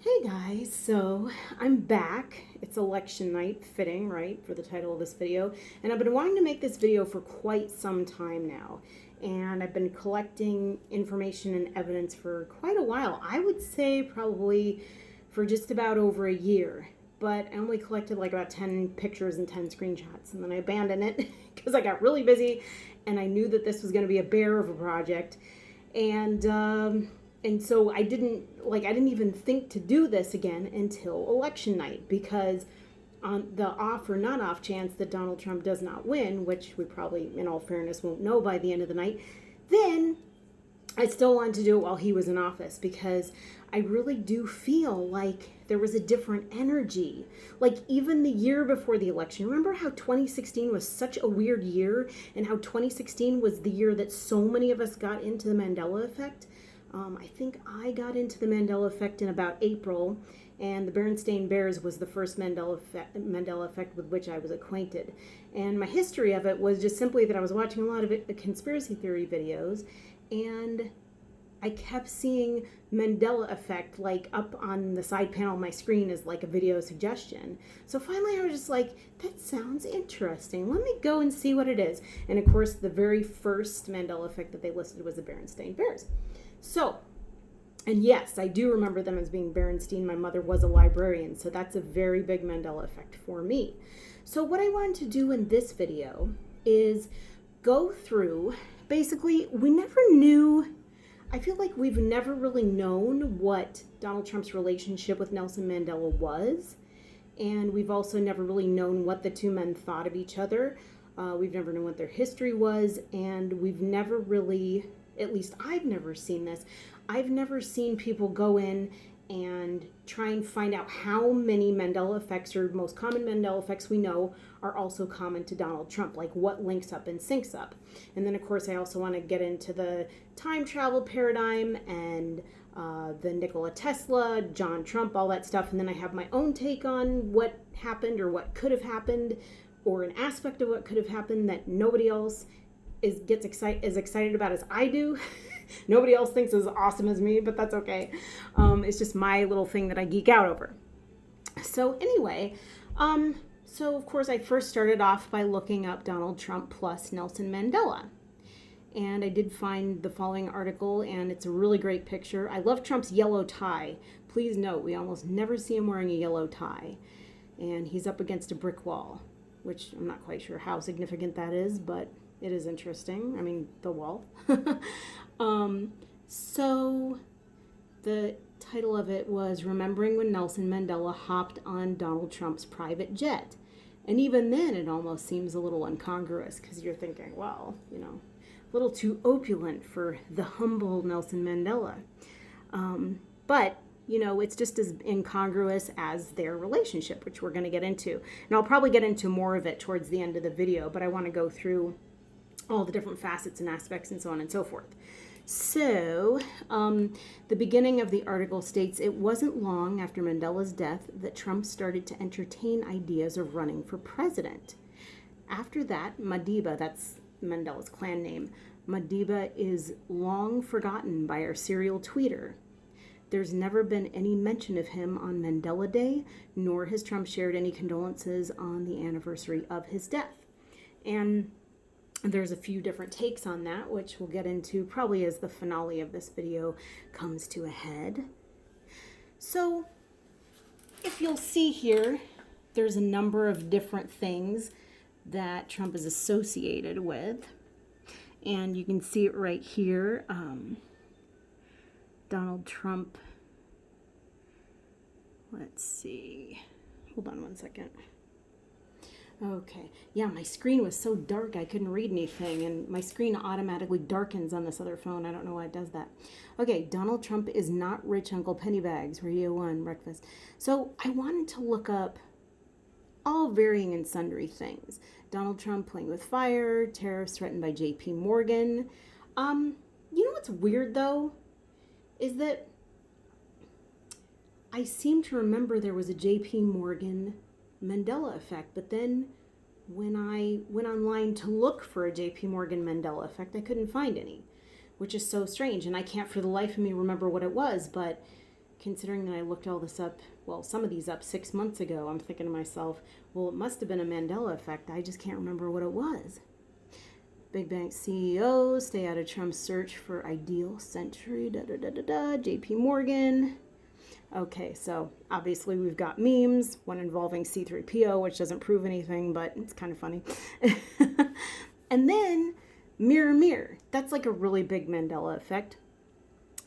Hey guys, so I'm back. It's election night, fitting, right, for the title of this video. And I've been wanting to make this video for quite some time now. And I've been collecting information and evidence for quite a while. I would say probably for just about over a year. But I only collected like about 10 pictures and 10 screenshots. And then I abandoned it because I got really busy and I knew that this was going to be a bear of a project. And so I didn't even think to do this again until election night, because on the off or not off chance that Donald Trump does not win, which we probably, in all fairness, won't know by the end of the night, then I still wanted to do it while he was in office, because I really do feel like there was a different energy. Like even the year before the election, remember how 2016 was such a weird year, and how 2016 was the year that so many of us got into the Mandela effect? I think I got into the Mandela effect in about April, and the Berenstain Bears was the first Mandela effect with which I was acquainted. And my history of it was just simply that I was watching a lot of conspiracy theory videos, and I kept seeing Mandela effect like up on the side panel of my screen as like a video suggestion. So finally I was just like, that sounds interesting. Let me go and see what it is. And of course the very first Mandela effect that they listed was the Berenstain Bears. So, and yes, I do remember them as being Berenstain. My mother was a librarian, so that's a very big Mandela effect for me. So what I wanted to do in this video is go through, basically, I feel like we've never really known what Donald Trump's relationship with Nelson Mandela was, and we've also never really known what the two men thought of each other. We've never known what their history was, and we've never really, at least I've never seen this, I've never seen people go in and try and find out how many Mandela effects, or most common Mandela effects we know, are also common to Donald Trump, like what links up and syncs up. And then of course I also want to get into the time travel paradigm and the Nikola Tesla, John Trump, all that stuff. And then I have my own take on what happened or what could have happened, or an aspect of what could have happened that nobody else gets excited about as I do. Nobody else thinks as awesome as me, but that's okay. It's just my little thing that I geek out over. So anyway, so of course I first started off by looking up Donald Trump plus Nelson Mandela. And I did find the following article, and it's a really great picture. I love Trump's yellow tie. Please note, we almost never see him wearing a yellow tie. And he's up against a brick wall, which I'm not quite sure how significant that is, but it is interesting. I mean, the wall. So the title of it was Remembering When Nelson Mandela Hopped on Donald Trump's Private Jet. And even then it almost seems a little incongruous, because you're thinking, well, a little too opulent for the humble Nelson Mandela. But it's just as incongruous as their relationship, which we're going to get into. And I'll probably get into more of it towards the end of the video, but I want to go through all the different facets and aspects and so on and so forth. So, the beginning of the article states, it wasn't long after Mandela's death that Trump started to entertain ideas of running for president. After that, Madiba, that's Mandela's clan name, Madiba is long forgotten by our serial tweeter. There's never been any mention of him on Mandela Day, nor has Trump shared any condolences on the anniversary of his death. And there's a few different takes on that, which we'll get into probably as the finale of this video comes to a head. So, if you'll see here, there's a number of different things that Trump is associated with. And you can see it right here. Donald Trump. Let's see. Hold on one second. Okay. Yeah, my screen was so dark I couldn't read anything, and my screen automatically darkens on this other phone. I don't know why it does that. Okay, Donald Trump is not rich Uncle Pennybags, Rio 1, breakfast. So I wanted to look up all varying and sundry things. Donald Trump playing with fire, tariffs threatened by J.P. Morgan. You know what's weird, though? Is that I seem to remember there was a J.P. Morgan Mandela effect, but then when I went online to look for a J.P. Morgan Mandela effect, I couldn't find any, which is so strange, and I can't for the life of me remember what it was, but considering that I looked all this up, well, some of these up 6 months ago, I'm thinking to myself, well, it must have been a Mandela effect. I just can't remember what it was. Big bank CEOs stay out of Trump's search for ideal century, JP Morgan. Okay, so obviously we've got memes, one involving C3PO, which doesn't prove anything, but it's kind of funny. And then mirror, mirror. That's like a really big Mandela effect.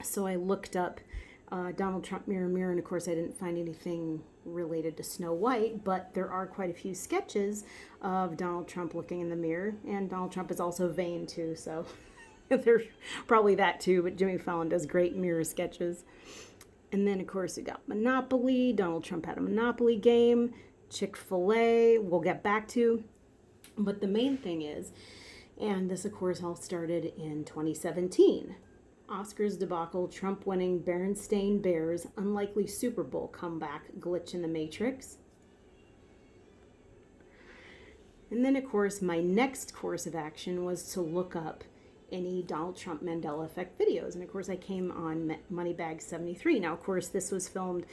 So I looked up Donald Trump mirror, mirror, and of course I didn't find anything related to Snow White, but there are quite a few sketches of Donald Trump looking in the mirror, and Donald Trump is also vain too, so there's probably that too, but Jimmy Fallon does great mirror sketches. And then, of course, we got Monopoly. Donald Trump had a Monopoly game. Chick-fil-A, we'll get back to. But the main thing is, and this, of course, all started in 2017. Oscars debacle, Trump winning Berenstain Bears, unlikely Super Bowl comeback, glitch in the Matrix. And then, of course, my next course of action was to look up any Donald Trump Mandela effect videos. And of course I came on Moneybag 73. Now, of course, this was filmed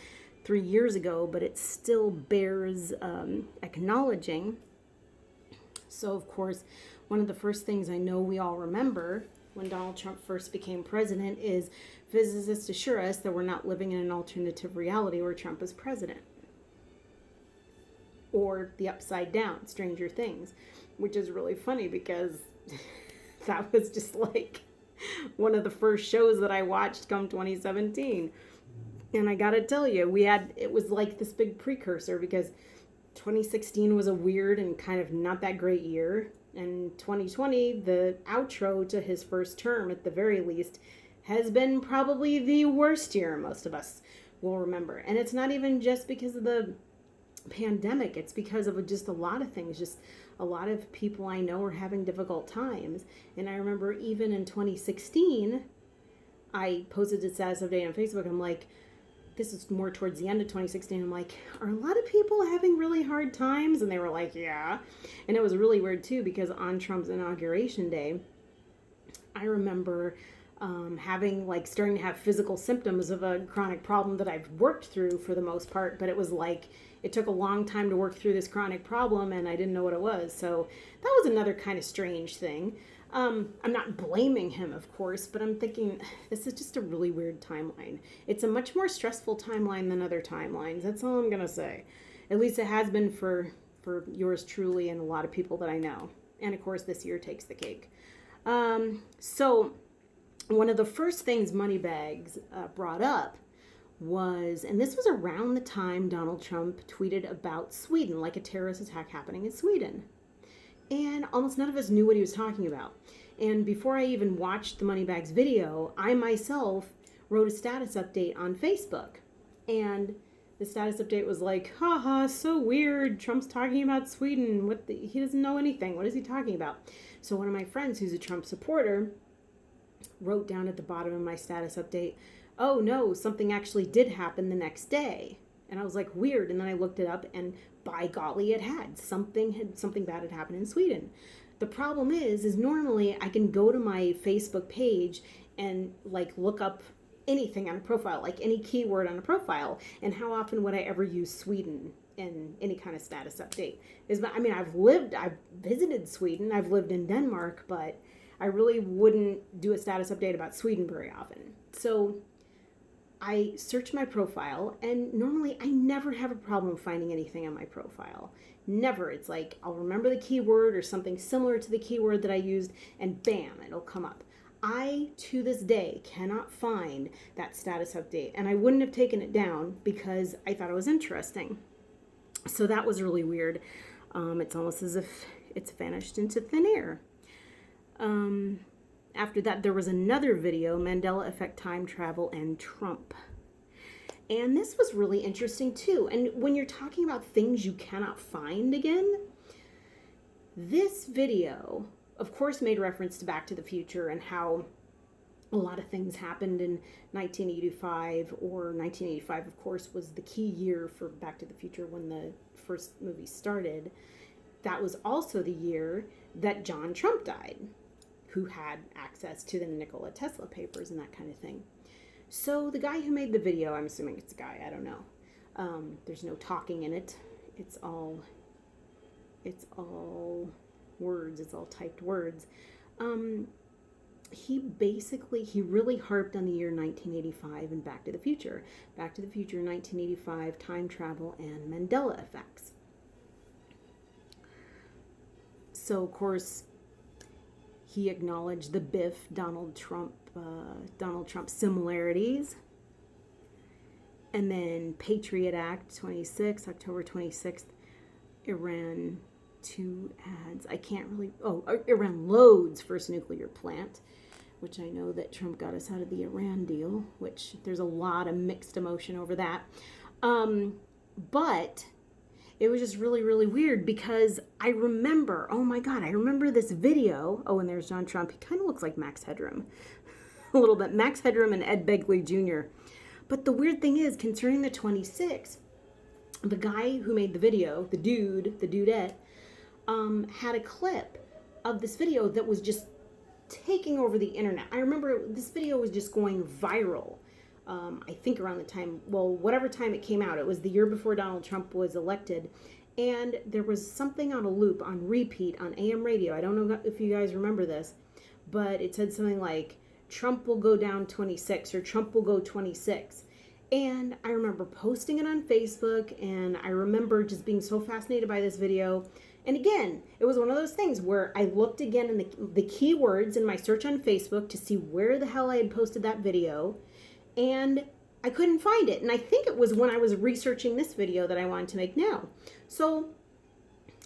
3 years ago, but it still bears acknowledging. So, of course, one of the first things I know we all remember when Donald Trump first became president is physicists assure us that we're not living in an alternative reality where Trump is president. Or the upside down, Stranger Things, which is really funny because that was just like one of the first shows that I watched come 2017. And I gotta tell you, it was like this big precursor because 2016 was a weird and kind of not that great year. And 2020, the outro to his first term at the very least, has been probably the worst year most of us will remember. And it's not even just because of the pandemic, it's because of just a lot of things. Just a lot of people I know are having difficult times. And I remember even in 2016, I posted a status update on Facebook. I'm like, this is more towards the end of 2016. I'm like, are a lot of people having really hard times? And they were like, yeah. And it was really weird too, because on Trump's inauguration day, I remember starting to have physical symptoms of a chronic problem that I've worked through for the most part, but it was like, it took a long time to work through this chronic problem and I didn't know what it was. So that was another kind of strange thing. I'm not blaming him, of course, but I'm thinking this is just a really weird timeline. It's a much more stressful timeline than other timelines. That's all I'm going to say. At least it has been for yours truly and a lot of people that I know. And of course, this year takes the cake. So one of the first things Moneybags brought up was, and this was around the time Donald Trump tweeted about Sweden, like a terrorist attack happening in Sweden. And almost none of us knew what he was talking about. And before I even watched the Moneybags video, I myself wrote a status update on Facebook. And the status update was like, haha, so weird. Trump's talking about Sweden. He doesn't know anything. What is he talking about? So one of my friends who's a Trump supporter wrote down at the bottom of my status update, oh no, something actually did happen the next day. And I was like, weird. And then I looked it up and by golly, it had. Something bad had happened in Sweden. The problem is normally I can go to my Facebook page and like look up anything on a profile, like any keyword on a profile. And how often would I ever use Sweden in any kind of status update? I've visited Sweden, I've lived in Denmark, but I really wouldn't do a status update about Sweden very often. So I search my profile, and normally I never have a problem finding anything on my profile. Never. It's like I'll remember the keyword or something similar to the keyword that I used, and bam, it'll come up. I, to this day, cannot find that status update, and I wouldn't have taken it down because I thought it was interesting. So that was really weird. It's almost as if it's vanished into thin air. After that, there was another video, Mandela Effect, Time Travel, and Trump. And this was really interesting too. And when you're talking about things you cannot find again, this video, of course, made reference to Back to the Future and how a lot of things happened in 1985, or 1985, of course, was the key year for Back to the Future when the first movie started. That was also the year that John Trump died, who had access to the Nikola Tesla papers and that kind of thing. So the guy who made the video, I'm assuming it's a guy, I don't know. There's no talking in it. It's all words. It's all typed words. He really harped on the year 1985 and Back to the Future. Back to the Future, 1985, time travel, and Mandela effects. So, of course, he acknowledged the Biff Donald Trump similarities. And then Patriot Act 26, October 26th, Iran 2 ads. Iran loads first nuclear plant, which I know that Trump got us out of the Iran deal, which there's a lot of mixed emotion over that. But it was just really, really weird because I remember this video. Oh, and there's John Trump. He kind of looks like Max Headroom. A little bit. Max Headroom and Ed Begley Jr. But the weird thing is, concerning the 26, the guy who made the video, the dudette, had a clip of this video that was just taking over the internet. I remember this video was just going viral. I think around the time, whatever time it came out, it was the year before Donald Trump was elected. And there was something on a loop, on repeat, on AM radio. I don't know if you guys remember this, but it said something like, Trump will go down 26, or Trump will go 26. And I remember posting it on Facebook, and I remember just being so fascinated by this video. And again, it was one of those things where I looked again in the keywords in my search on Facebook to see where the hell I had posted that video, and I couldn't find it. And I think it was when I was researching this video that I wanted to make now. So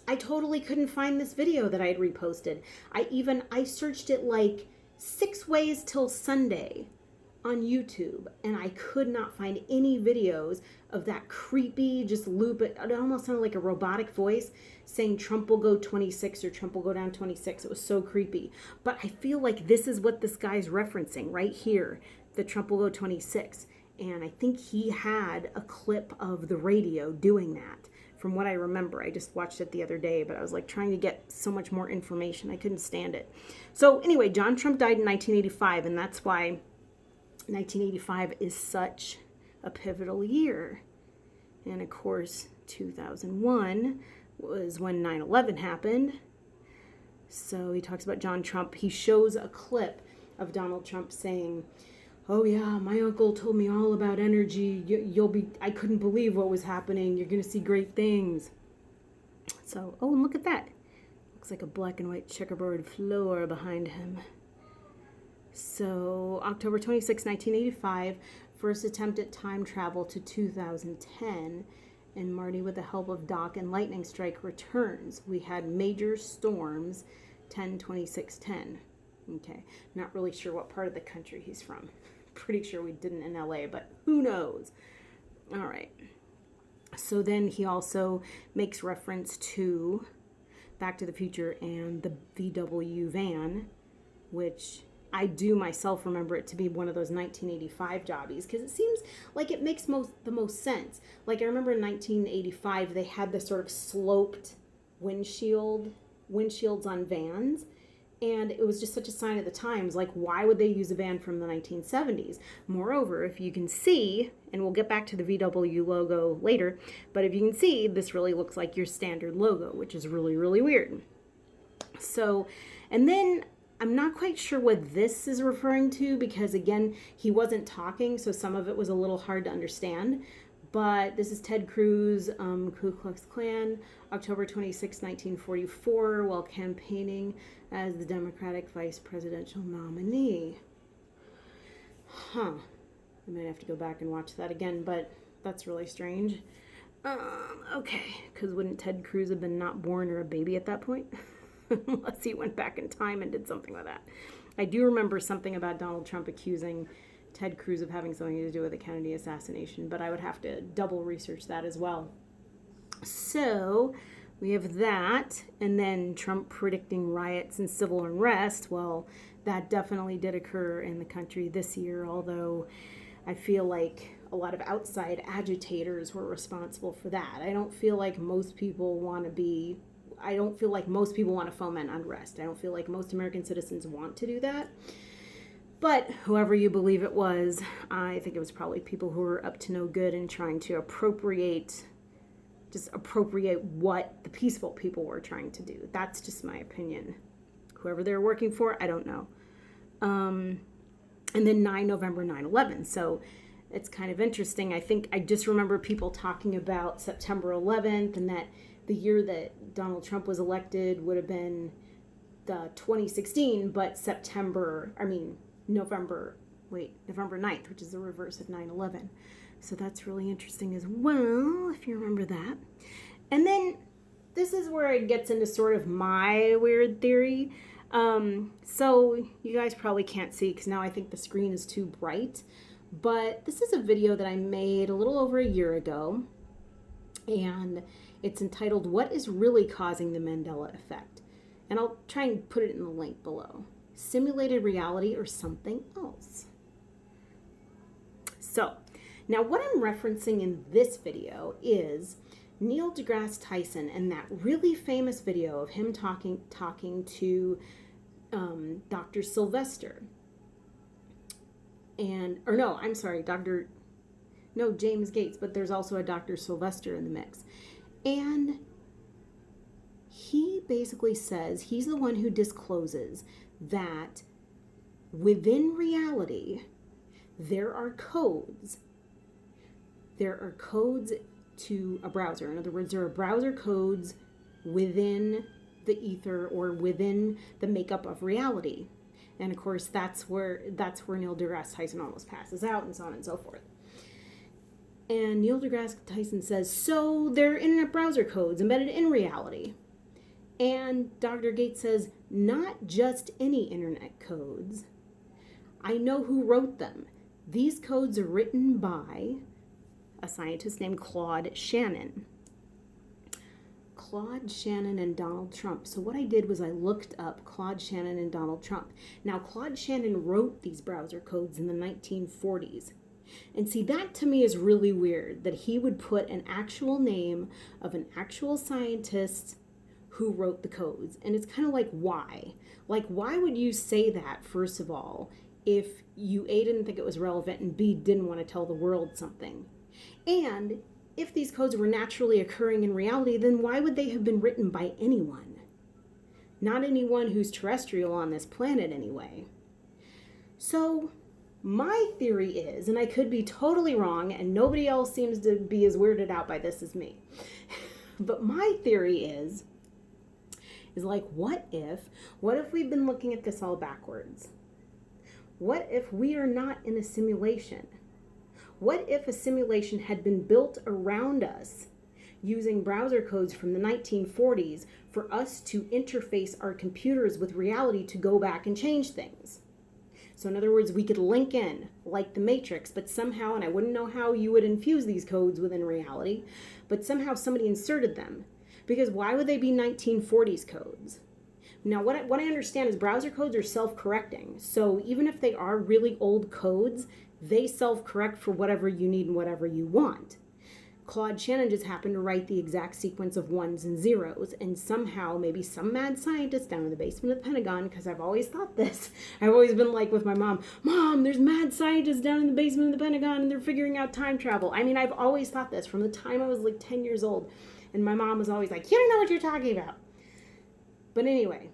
I totally couldn't find this video that I had reposted. I searched it like 6 ways till Sunday on YouTube, and I could not find any videos of that creepy just loop. It almost sounded like a robotic voice saying Trump will go 26 or Trump will go down 26. It was so creepy. But I feel like this is what this guy's referencing right here, that Trump will go 26. And I think he had a clip of the radio doing that. From what I remember, I just watched it the other day, but I was like trying to get so much more information. I couldn't stand it. So anyway, John Trump died in 1985, and that's why 1985 is such a pivotal year. And of course, 2001 was when 9/11 happened. So he talks about John Trump. He shows a clip of Donald Trump saying, oh yeah, my uncle told me all about energy. I couldn't believe what was happening. You're going to see great things. So, oh, and look at that. Looks like a black and white checkerboard floor behind him. So, October 26, 1985, first attempt at time travel to 2010. And Marty, with the help of Doc and lightning strike, returns. We had major storms, 10/26/10. Okay, not really sure what part of the country he's from. Pretty sure we didn't in LA, but who knows? All right. So then he also makes reference to Back to the Future and the VW van, which I do myself remember it to be one of those 1985 jobbies, because it seems like it makes the most sense. Like I remember in 1985 they had this sort of sloped windshields on vans. And it was just such a sign of the times. Like, why would they use a van from the 1970s? Moreover, if you can see, and we'll get back to the VW logo later, but if you can see, this really looks like your standard logo, which is really, really weird. So, and then I'm not quite sure what this is referring to, because again, he wasn't talking, so some of it was a little hard to understand. But this is Ted Cruz, Ku Klux Klan, October 26, 1944, while campaigning as the Democratic vice presidential nominee. I might have to go back and watch that again, but that's really strange. Okay, because wouldn't Ted Cruz have been not born or a baby at that point? Unless he went back in time and did something with that. I do remember something about Donald Trump accusing Ted Cruz of having something to do with the Kennedy assassination, but I would have to double research that as well. So we have that, and then Trump predicting riots and civil unrest. Well, that definitely did occur in the country this year, although I feel like a lot of outside agitators were responsible for that. I don't feel like most people want to foment unrest. I don't feel like most American citizens want to do that. But whoever you believe it was, I think it was probably people who were up to no good and trying to appropriate what the peaceful people were trying to do. That's just my opinion. Whoever they were working for, I don't know. And then November 9/11. So it's kind of interesting. I just remember people talking about September 11th and that the year that Donald Trump was elected would have been the 2016, but November 9th, which is the reverse of 9/11. So that's really interesting as well, if you remember that. And then this is where it gets into sort of my weird theory. So you guys probably can't see because now I think the screen is too bright. But this is a video that I made a little over a year ago. And it's entitled, "What is Really Causing the Mandela Effect?" And I'll try and put it in the link below. Simulated reality or something else. So, now what I'm referencing in this video is Neil deGrasse Tyson and that really famous video of him talking to Dr. Sylvester. James Gates, but there's also a Dr. Sylvester in the mix. And he basically says he's the one who discloses that within reality, there are codes. There are codes to a browser. In other words, there are browser codes within the ether or within the makeup of reality. And of course, that's where Neil deGrasse Tyson almost passes out and so on and so forth. And Neil deGrasse Tyson says, so there are internet browser codes embedded in reality. And Dr. Gates says, not just any internet codes. I know who wrote them. These codes are written by a scientist named Claude Shannon. Claude Shannon and Donald Trump. So what I did was I looked up Claude Shannon and Donald Trump. Now, Claude Shannon wrote these browser codes in the 1940s. And see, that to me is really weird, that he would put an actual name of an actual scientist who wrote the codes. And it's kind of like, why? Like, why would you say that, first of all, if you A, didn't think it was relevant, and B, didn't want to tell the world something? And if these codes were naturally occurring in reality, then why would they have been written by anyone? Not anyone who's terrestrial on this planet anyway. So my theory is, and I could be totally wrong, and nobody else seems to be as weirded out by this as me, but my theory is like, what if we've been looking at this all backwards? What if we are not in a simulation? What if a simulation had been built around us using browser codes from the 1940s for us to interface our computers with reality to go back and change things? So in other words, we could link in like the Matrix, but somehow, and I wouldn't know how you would infuse these codes within reality, but somehow somebody inserted them. Because why would they be 1940s codes? Now, what I understand is browser codes are self-correcting. So even if they are really old codes, they self-correct for whatever you need and whatever you want. Claude Shannon just happened to write the exact sequence of ones and zeros, and somehow maybe some mad scientist down in the basement of the Pentagon, because I've always thought this. I've always been like with my mom, there's mad scientists down in the basement of the Pentagon and they're figuring out time travel. I mean, I've always thought this from the time I was like 10 years old, and my mom was always like, you don't know what you're talking about. But anyway,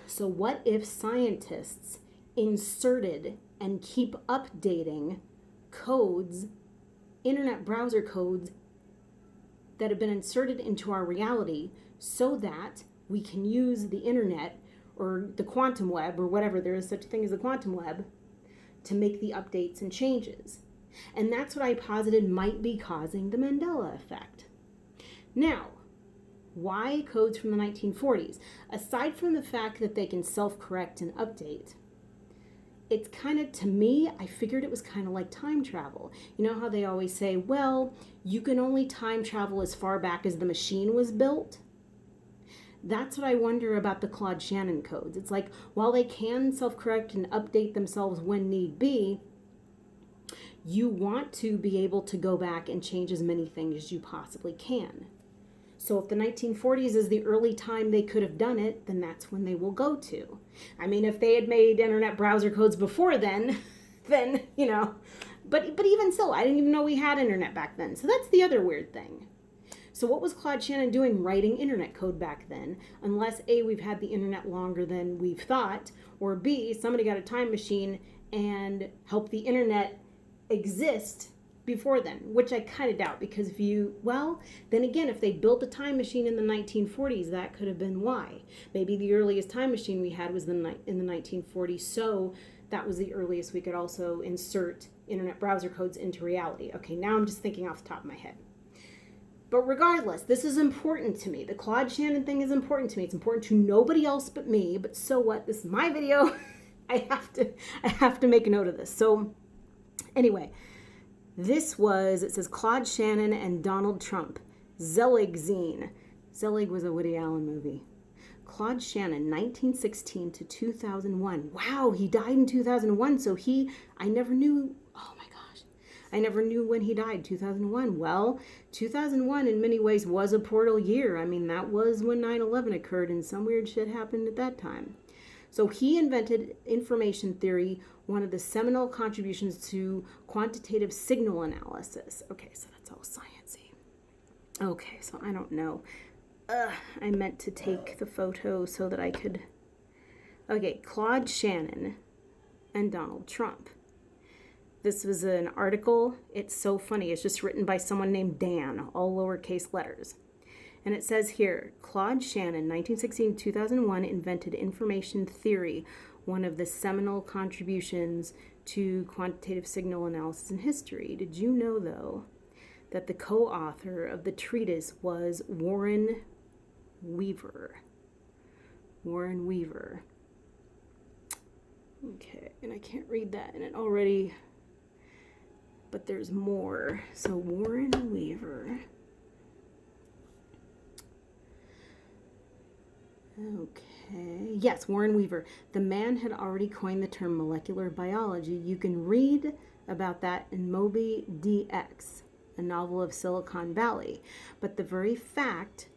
so what if scientists inserted and keep updating codes, internet browser codes that have been inserted into our reality so that we can use the internet or the quantum web or whatever, there is such a thing as the quantum web, to make the updates and changes. And that's what I posited might be causing the Mandela effect. Now, why codes from the 1940s? Aside from the fact that they can self-correct and update, it's kind of, to me, I figured it was kind of like time travel. You know how they always say, well, you can only time travel as far back as the machine was built? That's what I wonder about the Claude Shannon codes. It's like, while they can self-correct and update themselves when need be, you want to be able to go back and change as many things as you possibly can. So if the 1940s is the early time they could have done it, then that's when they will go to. I mean, if they had made internet browser codes before then, then, but even still, I didn't even know we had internet back then. So that's the other weird thing. So what was Claude Shannon doing writing internet code back then? Unless A, we've had the internet longer than we've thought, or B, somebody got a time machine and helped the internet exist before then, which I kind of doubt, because then again, if they built a time machine in the 1940s, that could have been why. Maybe the earliest time machine we had was in the 1940s, so that was the earliest we could also insert internet browser codes into reality. Okay, now I'm just thinking off the top of my head. But regardless, this is important to me. The Claude Shannon thing is important to me. It's important to nobody else but me, but so what? This is my video. I have to make a note of this. So anyway, it says Claude Shannon and Donald Trump, Zelig Zine. Zelig was a Woody Allen movie. Claude Shannon, 1916 to 2001. Wow, he died in 2001. So I never knew, oh my gosh, I never knew when he died, 2001. Well, 2001 in many ways was a portal year. I mean, that was when 9/11 occurred and some weird shit happened at that time. So he invented information theory, one of the seminal contributions to quantitative signal analysis. Okay, so that's all sciencey. Okay, so I don't know. I meant to take the photo so that I could... Okay, Claude Shannon and Donald Trump. This was an article. It's so funny. It's just written by someone named Dan, all lowercase letters. And it says here, Claude Shannon, 1916-2001, invented information theory, one of the seminal contributions to quantitative signal analysis in history. Did you know, though, that the co-author of the treatise was Warren Weaver? Warren Weaver. Okay, and I can't read that in it already, but there's more. So Warren Weaver. Okay. Yes, Warren Weaver. The man had already coined the term molecular biology. You can read about that in Moby DX, a novel of Silicon Valley. But the very fact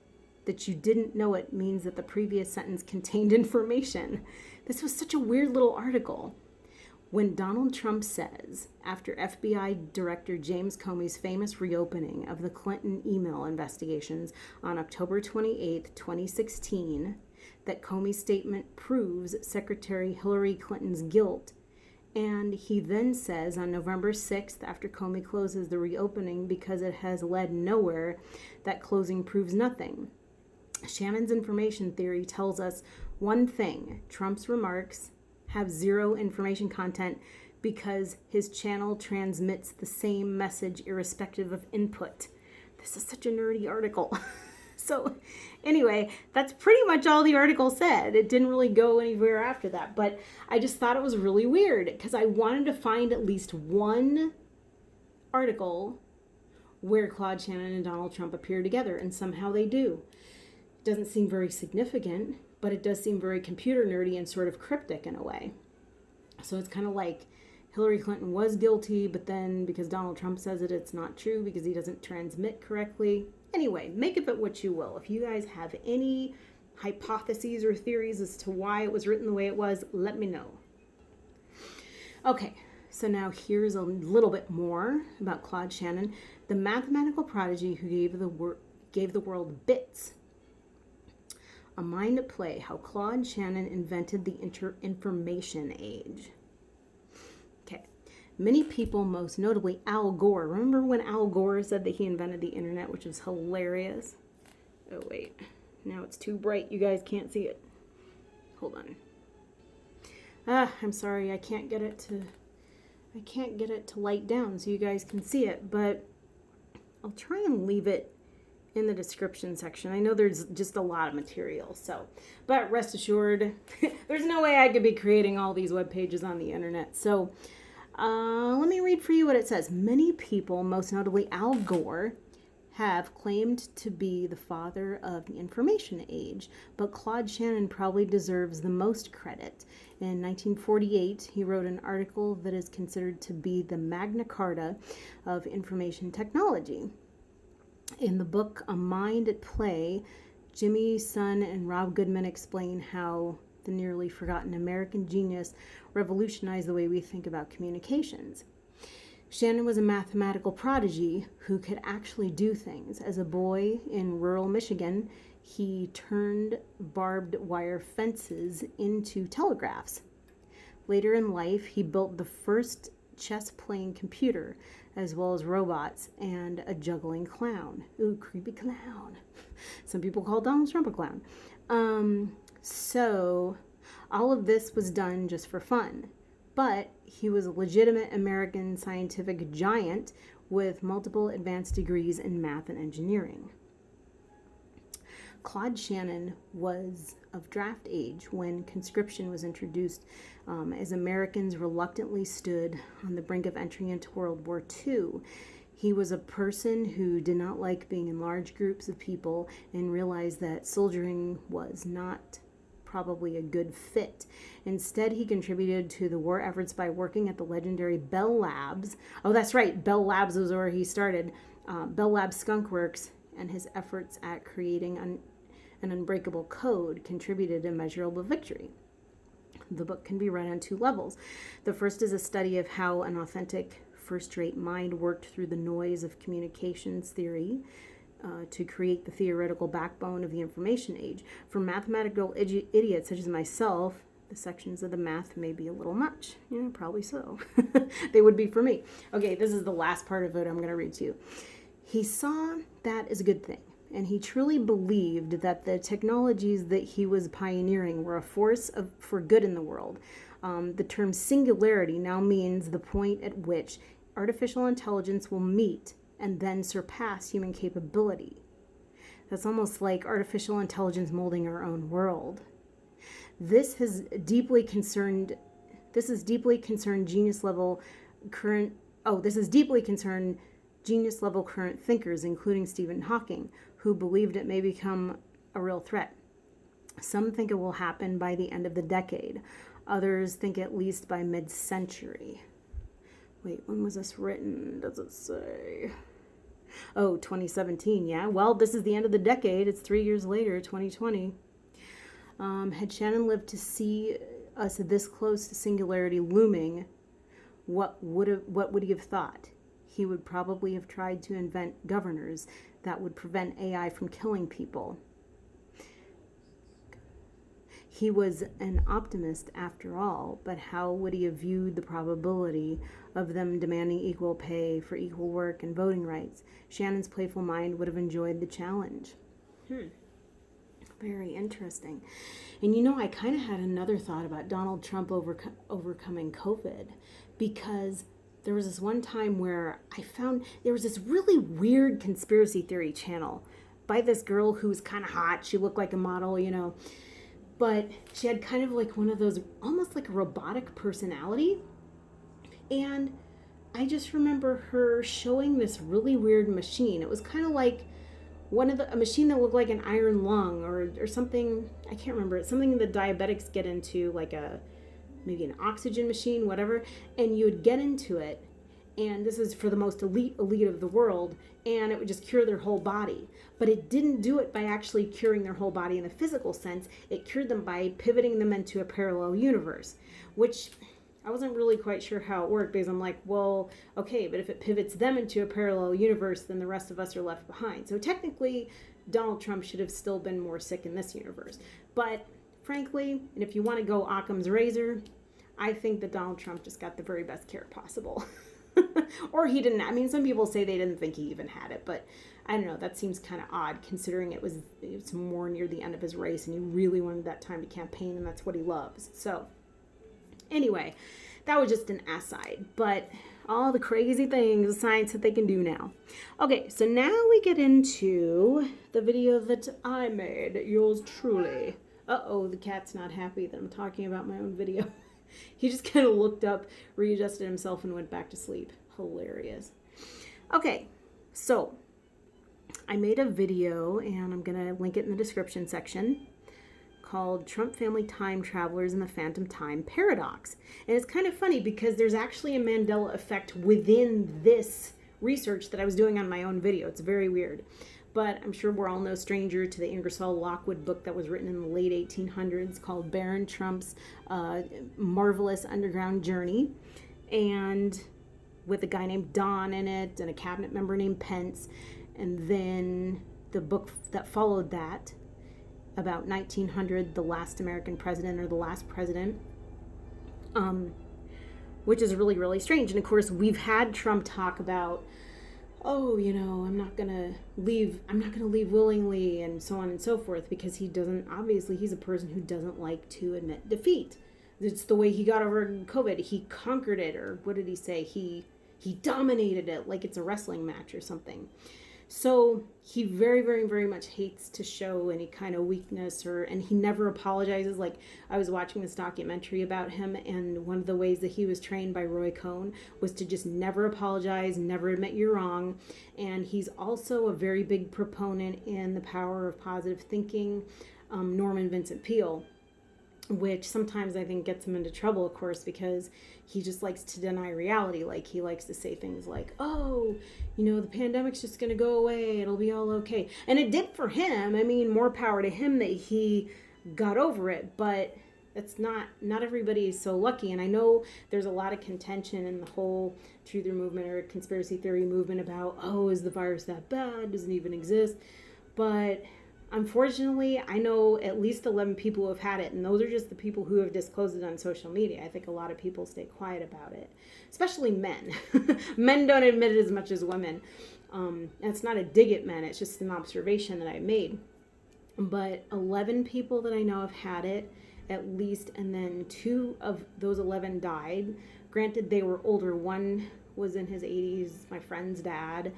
that you didn't know it means that the previous sentence contained information. This was such a weird little article. When Donald Trump says, after FBI Director James Comey's famous reopening of the Clinton email investigations on October 28, 2016, that Comey's statement proves Secretary Hillary Clinton's guilt, and he then says on November 6th, after Comey closes the reopening because it has led nowhere, that closing proves nothing. Shannon's information theory tells us one thing: Trump's remarks have zero information content because his channel transmits the same message irrespective of input. This is such a nerdy article. So anyway, that's pretty much all the article said. It didn't really go anywhere after that, but I just thought it was really weird because I wanted to find at least one article where Claude Shannon and Donald Trump appear together, and somehow they do. It doesn't seem very significant, but it does seem very computer nerdy and sort of cryptic in a way. So it's kind of like Hillary Clinton was guilty, but then because Donald Trump says it, it's not true because he doesn't transmit correctly. Anyway, make of it what you will. If you guys have any hypotheses or theories as to why it was written the way it was, let me know. Okay, so now here's a little bit more about Claude Shannon, the mathematical prodigy who gave the world bits. A mind at play, how Claude Shannon invented the information age. Okay. Many people, most notably Al Gore. Remember when Al Gore said that he invented the internet, which was hilarious? Oh, wait. Now it's too bright. You guys can't see it. Hold on. I'm sorry. I can't get it to light down so you guys can see it, but I'll try and leave it in the description section. I know there's just a lot of material, but rest assured, there's no way I could be creating all these web pages on the internet. So let me read for you what it says. Many people, most notably Al Gore, have claimed to be the father of the information age, but Claude Shannon probably deserves the most credit. In 1948, he wrote an article that is considered to be the Magna Carta of information technology. In the book A Mind at Play, Jimmy Sun and Rob Goodman explain how the nearly forgotten American genius revolutionized the way we think about communications. Shannon was a mathematical prodigy who could actually do things. As a boy in rural Michigan, he turned barbed wire fences into telegraphs. Later in life, he built the first chess-playing computer, as well as robots and a juggling clown. Ooh, creepy clown. Some people call Donald Trump a clown. So all of this was done just for fun. But he was a legitimate American scientific giant with multiple advanced degrees in math and engineering. Claude Shannon was of draft age when conscription was introduced, as Americans reluctantly stood on the brink of entering into World War II. He was a person who did not like being in large groups of people and realized that soldiering was not probably a good fit. Instead, he contributed to the war efforts by working at the legendary Bell Labs. Oh, that's right, Bell Labs was where he started. Bell Labs Skunk Works, and his efforts at creating an unbreakable code contributed to measurable victory. The book can be read on two levels. The first is a study of how an authentic, first-rate mind worked through the noise of communications theory to create the theoretical backbone of the information age. For mathematical idiots such as myself, the sections of the math may be a little much. Yeah, probably so. They would be for me. Okay, this is the last part of it I'm going to read to you. He saw that as a good thing, and he truly believed that the technologies that he was pioneering were a force for good in the world. The term singularity now means the point at which artificial intelligence will meet and then surpass human capability. That's almost like artificial intelligence molding our own world. This has deeply concerned genius level current thinkers, including Stephen Hawking, who believed it may become a real threat. Some think it will happen by the end of the decade. Others think at least by mid-century. Wait, when was this written? Does it say? Oh, 2017, yeah. Well, this is the end of the decade. It's 3 years later, 2020. Had Shannon lived to see us this close to singularity looming, what would he have thought? He would probably have tried to invent governors that would prevent AI from killing people. He was an optimist after all, but how would he have viewed the probability of them demanding equal pay for equal work and voting rights? Shannon's playful mind would have enjoyed the challenge. Very interesting. And you know, I kind of had another thought about Donald Trump overcoming COVID, because there was this one time where I found there was this really weird conspiracy theory channel by this girl who was kind of hot. She looked like a model, you know, but she had kind of like one of those, almost like a robotic personality. And I just remember her showing this really weird machine. It was kind of like a machine that looked like an iron lung or something. I can't remember. It's something that diabetics get into, like maybe an oxygen machine, whatever. And you would get into it, and this is for the most elite of the world, and it would just cure their whole body. But it didn't do it by actually curing their whole body in a physical sense. It cured them by pivoting them into a parallel universe, which I wasn't really quite sure how it worked, because I'm like, well, okay, but if it pivots them into a parallel universe, then the rest of us are left behind. So technically, Donald Trump should have still been more sick in this universe. But frankly, and if you want to go Occam's razor, I think that Donald Trump just got the very best care possible. Or he didn't. I mean, some people say they didn't think he even had it, but I don't know. That seems kind of odd, considering it was more near the end of his race, and he really wanted that time to campaign, and that's what he loves. So anyway, that was just an aside, but all the crazy things, the science that they can do now. Okay, so now we get into the video that I made, yours truly. Uh-oh, the cat's not happy that I'm talking about my own video. He just kind of looked up, readjusted himself, and went back to sleep. Hilarious. Okay, so I made a video, and I'm going to link it in the description section, called Trump Family Time Travelers and the Phantom Time Paradox. And it's kind of funny because there's actually a Mandela effect within this research that I was doing on my own video. It's very weird. But I'm sure we're all no stranger to the Ingersoll Lockwood book that was written in the late 1800s called Baron Trump's Marvelous Underground Journey. And with a guy named Don in it and a cabinet member named Pence. And then the book that followed that, about 1900, The Last American President, or The Last President, which is really, really strange. And of course, we've had Trump talk about, oh, I'm not gonna leave willingly, and so on and so forth, because obviously he's a person who doesn't like to admit defeat. It's the way he got over COVID. He conquered it, or what did he say? He dominated it like it's a wrestling match or something. So he very, very, very much hates to show any kind of weakness, and he never apologizes. Like, I was watching this documentary about him, and one of the ways that he was trained by Roy Cohn was to just never apologize, never admit you're wrong. And he's also a very big proponent in the power of positive thinking, Norman Vincent Peale, which sometimes I think gets him into trouble, of course, because he just likes to deny reality. Like, he likes to say things like, oh, the pandemic's just going to go away. It'll be all okay. And it did for him. I mean, more power to him that he got over it. But that's not everybody is so lucky. And I know there's a lot of contention in the whole truther movement or conspiracy theory movement about, oh, is the virus that bad? Does it even exist? But unfortunately, I know at least 11 people who have had it, and those are just the people who have disclosed it on social media. I think a lot of people stay quiet about it, especially men. Men don't admit it as much as women. And it's not a dig at men, it's just an observation that I made. But 11 people that I know have had it, at least, and then 2 of those 11 died. Granted, they were older. One was in his 80s, my friend's dad,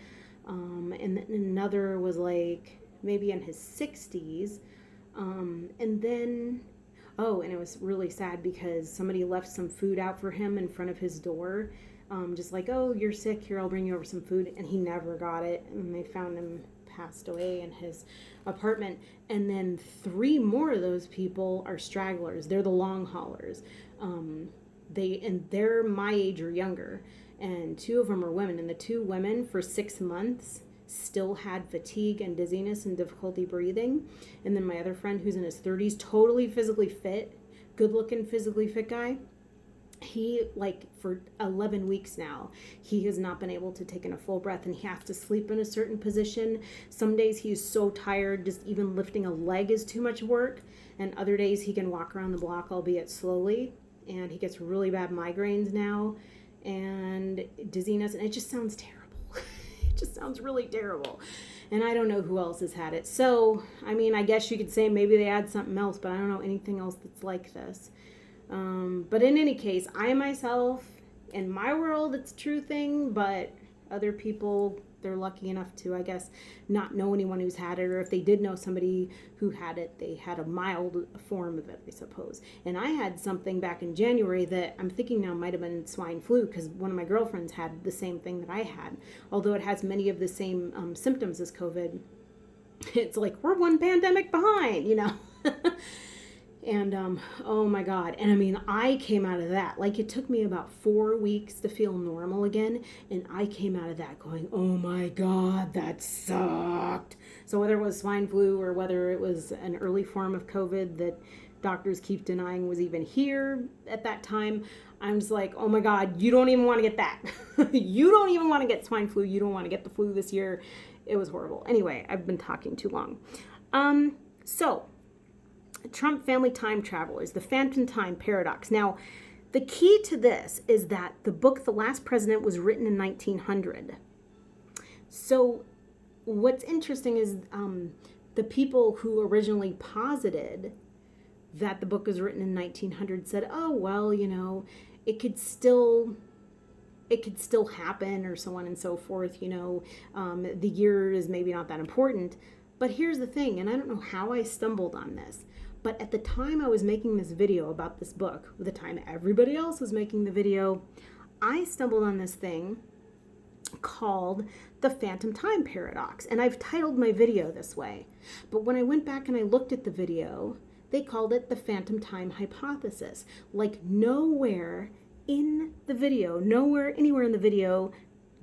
and then another was like maybe in his 60s, and then, and it was really sad because somebody left some food out for him in front of his door, just like, oh, you're sick, here, I'll bring you over some food, and he never got it, and they found him passed away in his apartment. And then 3 more of those people are stragglers. They're the long haulers. They're my age or younger, and 2 of them are women, and the 2 women for 6 months still had fatigue and dizziness and difficulty breathing. And then my other friend, who's in his 30s, totally physically fit, good looking, physically fit guy, he, like, for 11 weeks now, he has not been able to take in a full breath, and he has to sleep in a certain position. Some days he's so tired, just even lifting a leg is too much work, and other days he can walk around the block, albeit slowly. And he gets really bad migraines now and dizziness, and it just sounds terrible. It just sounds really terrible. And I don't know who else has had it. So, I mean, I guess you could say maybe they had something else, but I don't know anything else that's like this. But in any case, I myself, in my world, it's a true thing, but other people, they're lucky enough to, I guess, not know anyone who's had it, or if they did know somebody who had it, they had a mild form of it, I suppose. And I had something back in January that I'm thinking now might have been swine flu, because one of my girlfriends had the same thing that I had, although it has many of the same symptoms as COVID. It's like, we're one pandemic behind, you know. And, oh my God. And I mean, I came out of that. Like, it took me about 4 weeks to feel normal again. And I came out of that going, oh my God, that sucked. So whether it was swine flu or whether it was an early form of COVID that doctors keep denying was even here at that time, I'm just like, oh my God, you don't even want to get that. You don't even want to get swine flu. You don't want to get the flu this year. It was horrible. Anyway, I've been talking too long. So Trump family time travelers, the phantom time paradox. Now, the key to this is that the book, The Last President, was written in 1900. So what's interesting is the people who originally posited that the book was written in 1900 said, oh, well, you know, it could still happen, or so on and so forth, you know, the year is maybe not that important. But here's the thing, and I don't know how I stumbled on this, but at the time I was making this video about this book, the time everybody else was making the video, I stumbled on this thing called the phantom time paradox. And I've titled my video this way. But when I went back and I looked at the video, they called it the phantom time hypothesis. Like, nowhere in the video, nowhere, anywhere in the video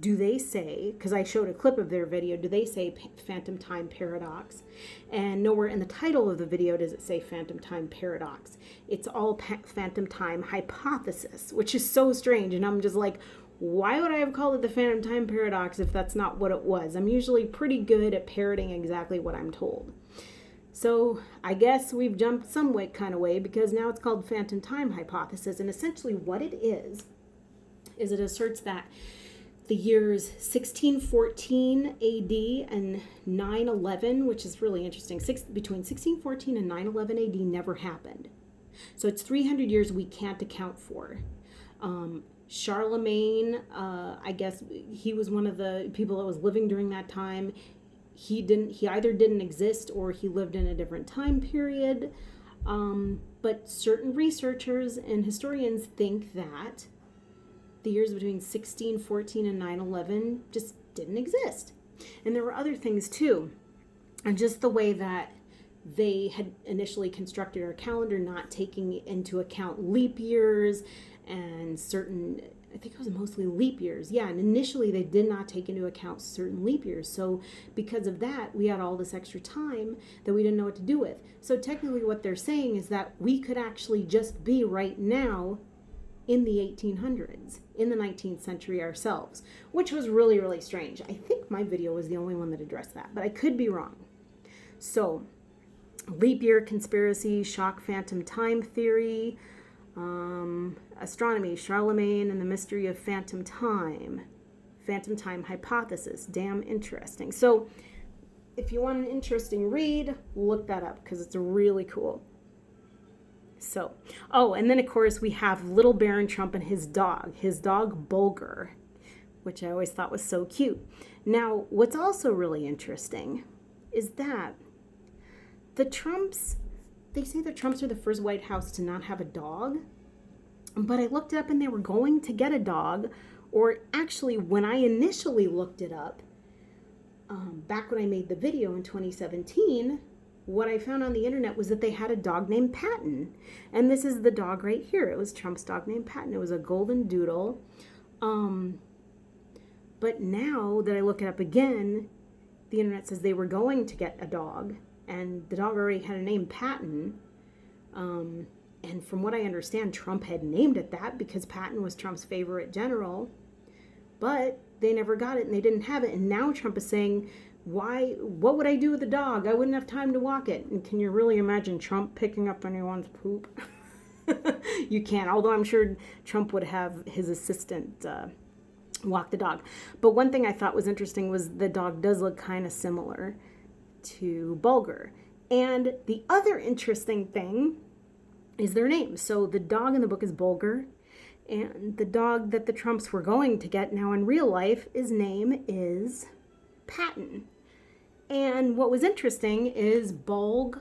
do they say, because I showed a clip of their video, do they say phantom time paradox? And nowhere in the title of the video does it say phantom time paradox. It's all phantom time hypothesis, which is so strange. And I'm just like, why would I have called it the phantom time paradox if that's not what it was? I'm usually pretty good at parroting exactly what I'm told. So I guess we've jumped some way, kind of way, because now it's called phantom time hypothesis. And essentially what it is it asserts that the years 1614 AD and 9/11, which is really interesting, between 1614 and 9/11 AD never happened. So it's 300 years we can't account for. Charlemagne, I guess he was one of the people that was living during that time. He either didn't exist or he lived in a different time period. But certain researchers and historians think that the years between 1614 and 9/11 just didn't exist. And there were other things too. And just the way that they had initially constructed our calendar, not taking into account leap years and certain, I think it was mostly leap years. Yeah, and initially they did not take into account certain leap years. So because of that, we had all this extra time that we didn't know what to do with. So technically what they're saying is that we could actually just be right now in the 1800s, in the 19th century ourselves, which was really, really strange. I think my video was the only one that addressed that, but I could be wrong. So, leap year conspiracy, shock phantom time theory, astronomy, Charlemagne and the mystery of phantom time hypothesis. Damn interesting. So, if you want an interesting read, look that up because it's really cool. So, and then of course we have little Baron Trump and his dog Bulger, which I always thought was so cute. Now, what's also really interesting is that the Trumps, they say the Trumps are the first White House to not have a dog, but I looked it up and they were going to get a dog, or actually when I initially looked it up, back when I made the video in 2017, what I found on the internet was that they had a dog named Patton. And this is the dog right here. It was Trump's dog named Patton. It was a golden doodle. But now that I look it up again, the internet says they were going to get a dog. And the dog already had a name, Patton. And from what I understand, Trump had named it that because Patton was Trump's favorite general. But they never got it and they didn't have it. And now Trump is saying, what would I do with the dog? I wouldn't have time to walk it. And can you really imagine Trump picking up anyone's poop? You can't, although I'm sure Trump would have his assistant walk the dog. But one thing I thought was interesting was the dog does look kind of similar to Bulger. And the other interesting thing is their name. So the dog in the book is Bulger, and the dog that the Trumps were going to get now in real life, his name is Patton. And what was interesting is Bulge,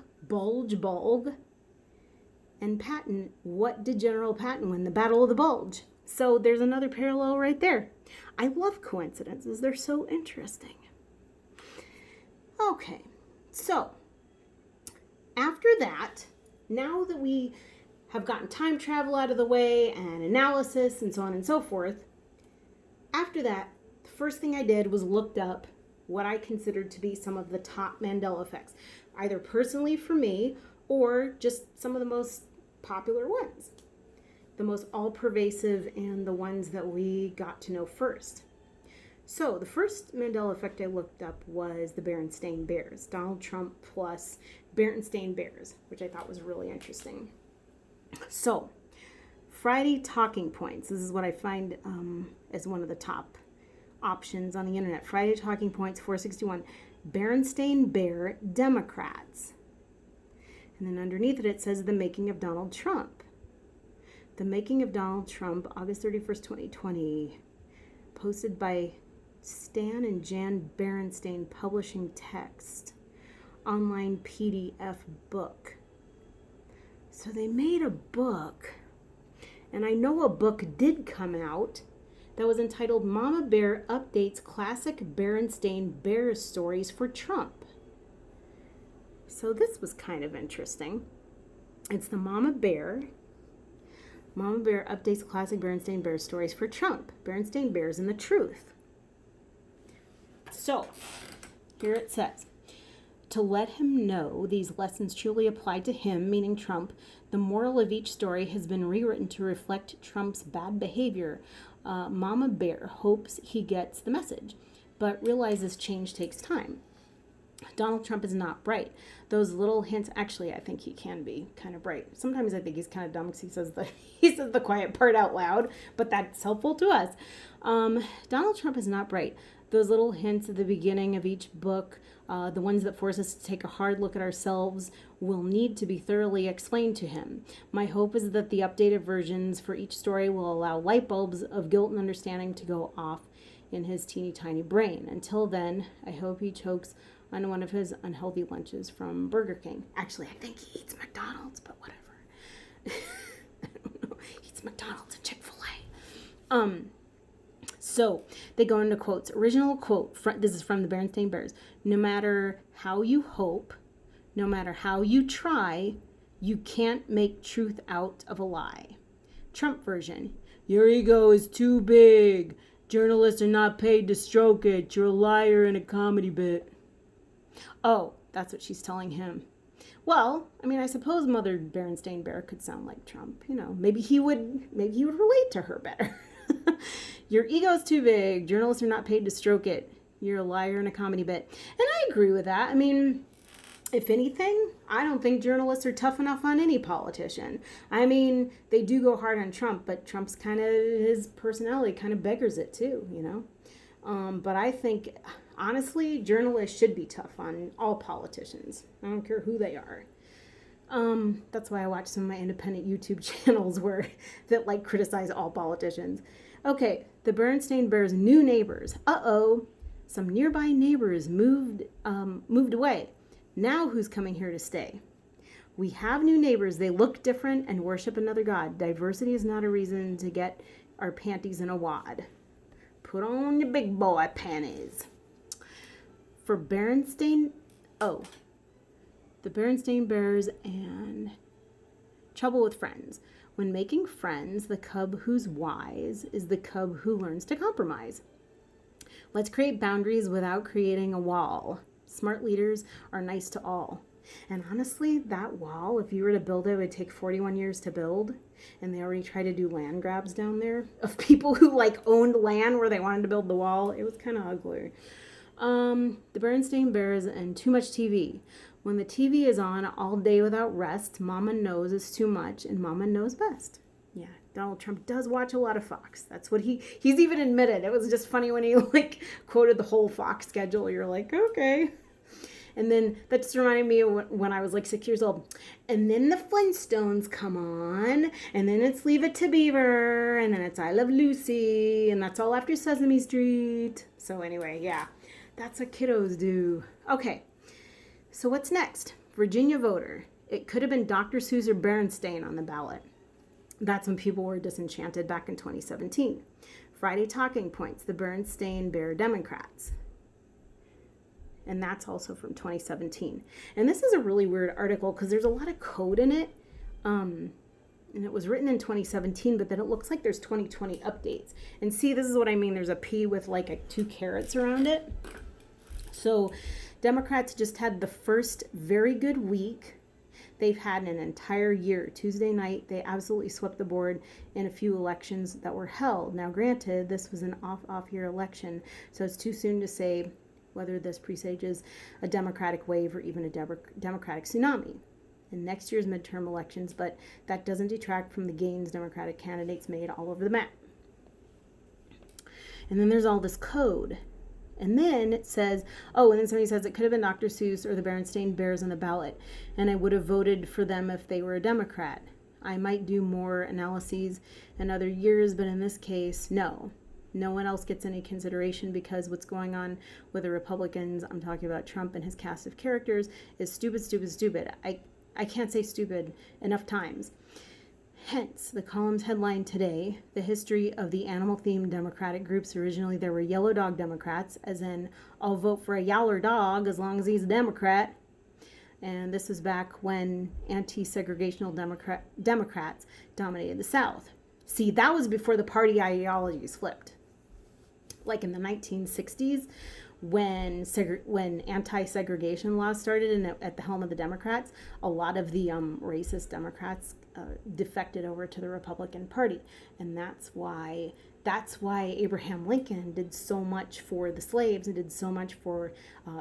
and Patton. What did General Patton win? The Battle of the Bulge. So there's another parallel right there. I love coincidences. They're so interesting. Okay, so after that, now that we have gotten time travel out of the way and analysis and so on and so forth, after that, the first thing I did was looked up what I considered to be some of the top Mandela effects, either personally for me or just some of the most popular ones, the most all-pervasive and the ones that we got to know first. So the first Mandela effect I looked up was the Berenstain Bears, Donald Trump plus Berenstain Bears, which I thought was really interesting. So Friday talking points, this is what I find as one of the top options on the internet. Friday talking points 461, Berenstain Bear Democrats. And then underneath it says the making of Donald Trump. The making of Donald Trump, August 31st, 2020, posted by Stan and Jan Berenstain Publishing Text, online PDF book. So they made a book, and I know a book did come out that was entitled Mama Bear Updates Classic Berenstain Bear Stories for Trump. So this was kind of interesting. It's the Mama Bear Updates Classic Berenstain Bear Stories for Trump. Berenstain Bears and the Truth. So, here it says, to let him know these lessons truly apply to him, meaning Trump, the moral of each story has been rewritten to reflect Trump's bad behavior. Mama Bear hopes he gets the message, but realizes change takes time. Donald Trump is not bright. Those little hints, actually, I think he can be kind of bright. Sometimes I think he's kind of dumb because he says the quiet part out loud, but that's helpful to us. Donald Trump is not bright. Those little hints at the beginning of each book, the ones that force us to take a hard look at ourselves, will need to be thoroughly explained to him. My hope is that the updated versions for each story will allow light bulbs of guilt and understanding to go off in his teeny tiny brain. Until then, I hope he chokes on one of his unhealthy lunches from Burger King. Actually, I think he eats McDonald's, but whatever. I don't know. He eats McDonald's and Chick-fil-A. So they go into quotes. Original quote, this is from the Berenstain Bears. No matter how you hope, no matter how you try, you can't make truth out of a lie. Trump version. Your ego is too big. Journalists are not paid to stroke it. You're a liar in a comedy bit. Oh, that's what she's telling him. Well, I mean, I suppose Mother Berenstain Bear could sound like Trump. You know, maybe he would relate to her better. Your ego's too big. Journalists are not paid to stroke it. You're a liar in a comedy bit. And I agree with that. I mean, if anything, I don't think journalists are tough enough on any politician. I mean, they do go hard on Trump, but Trump's his personality kind of beggars it too, you know? But I think, honestly, journalists should be tough on all politicians. I don't care who they are. That's why I watch some of my independent YouTube channels that criticize all politicians. Okay, the Berenstain Bears' new neighbors. Some nearby neighbors moved away. Now who's coming here to stay? We have new neighbors. They look different and worship another god. Diversity is not a reason to get our panties in a wad. Put on your big boy panties. For Berenstain, the Berenstain Bears and trouble with friends. When making friends, the cub who's wise is the cub who learns to compromise. Let's create boundaries without creating a wall. Smart leaders are nice to all. And honestly, that wall, if you were to build it, would take 41 years to build. And they already tried to do land grabs down there of people who owned land where they wanted to build the wall. It was kind of ugly. The Berenstain Bears and too much TV. When the TV is on all day without rest, Mama knows it's too much and Mama knows best. Yeah, Donald Trump does watch a lot of Fox. That's what he's even admitted. It was just funny when he quoted the whole Fox schedule. You're like, okay. And then that just reminded me of when I was 6 years old. And then the Flintstones come on, and then it's Leave It to Beaver, and then it's I Love Lucy, and that's all after Sesame Street. So anyway, yeah, that's what kiddos do. Okay, so what's next? Virginia voter. It could have been Dr. Seuss or Berenstain on the ballot. That's when people were disenchanted back in 2017. Friday talking points, the Berenstain Bear Democrats. And that's also from 2017. And this is a really weird article because there's a lot of code in it. And it was written in 2017, but then it looks like there's 2020 updates. And see, this is what I mean. There's a P with 2 carets around it. So Democrats just had the first very good week they've had in an entire year. Tuesday night, they absolutely swept the board in a few elections that were held. Now, granted, this was an off-year election, so it's too soon to say whether this presages a Democratic wave or even a Democratic tsunami in next year's midterm elections, but that doesn't detract from the gains Democratic candidates made all over the map. And then there's all this code. And then it says, and then somebody says it could have been Dr. Seuss or the Berenstain Bears on the ballot, and I would have voted for them if they were a Democrat. I might do more analyses in other years, but in this case, no. No one else gets any consideration because what's going on with the Republicans, I'm talking about Trump and his cast of characters, is stupid, stupid, stupid. I can't say stupid enough times. Hence, the column's headline today, the history of the animal-themed Democratic groups. Originally, there were yellow dog Democrats, as in, I'll vote for a yaller dog as long as he's a Democrat. And this was back when anti-segregational Democrats dominated the South. See, that was before the party ideologies flipped. Like in the 1960s, when anti-segregation laws started at the helm of the Democrats, a lot of the racist Democrats defected over to the Republican Party, and that's why Abraham Lincoln did so much for the slaves and did so much for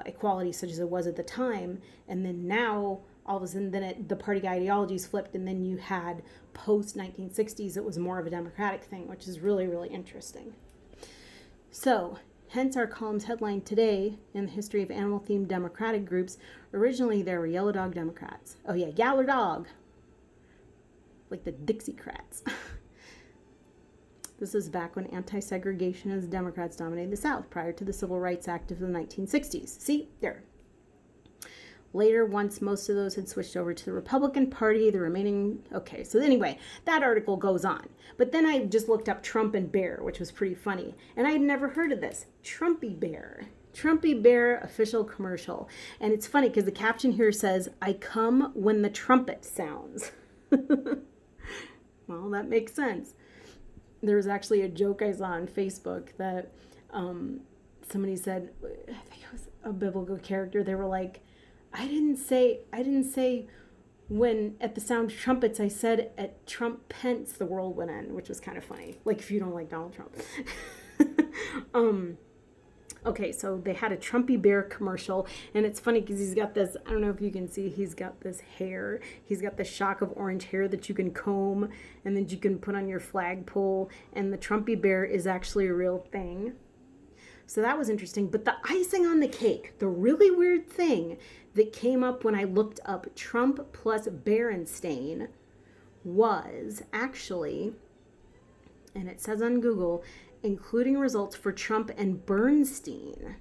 equality, such as it was at the time. And then now, all of a sudden, the party ideologies flipped, and then you had post 1960s, it was more of a Democratic thing, which is really, really interesting. So, hence our column's headline today in the history of animal-themed Democratic groups. Originally, there were Yellow Dog Democrats. Oh yeah, Yaller Dog. Like the Dixiecrats. This is back when anti-segregationist Democrats dominated the South, prior to the Civil Rights Act of the 1960s. See, there. Later, once most of those had switched over to the Republican Party, the remaining... Okay, so anyway, that article goes on. But then I just looked up Trump and Bear, which was pretty funny. And I had never heard of this. Trumpy Bear. Trumpy Bear official commercial. And it's funny because the caption here says, "I come when the trumpet sounds." Well, that makes sense. There was actually a joke I saw on Facebook that somebody said, I think it was a biblical character, they were like, I didn't say when at the sound of trumpets, I said at Trump Pence the world would end, which was kind of funny. Like if you don't like Donald Trump. Okay, so they had a Trumpy Bear commercial, and it's funny because he's got this, I don't know if you can see, he's got this hair. He's got the shock of orange hair that you can comb and then you can put on your flagpole, and the Trumpy Bear is actually a real thing. So that was interesting. But the icing on the cake, the really weird thing that came up when I looked up Trump plus Berenstain was actually, and it says on Google, including results for Trump and Bernstein.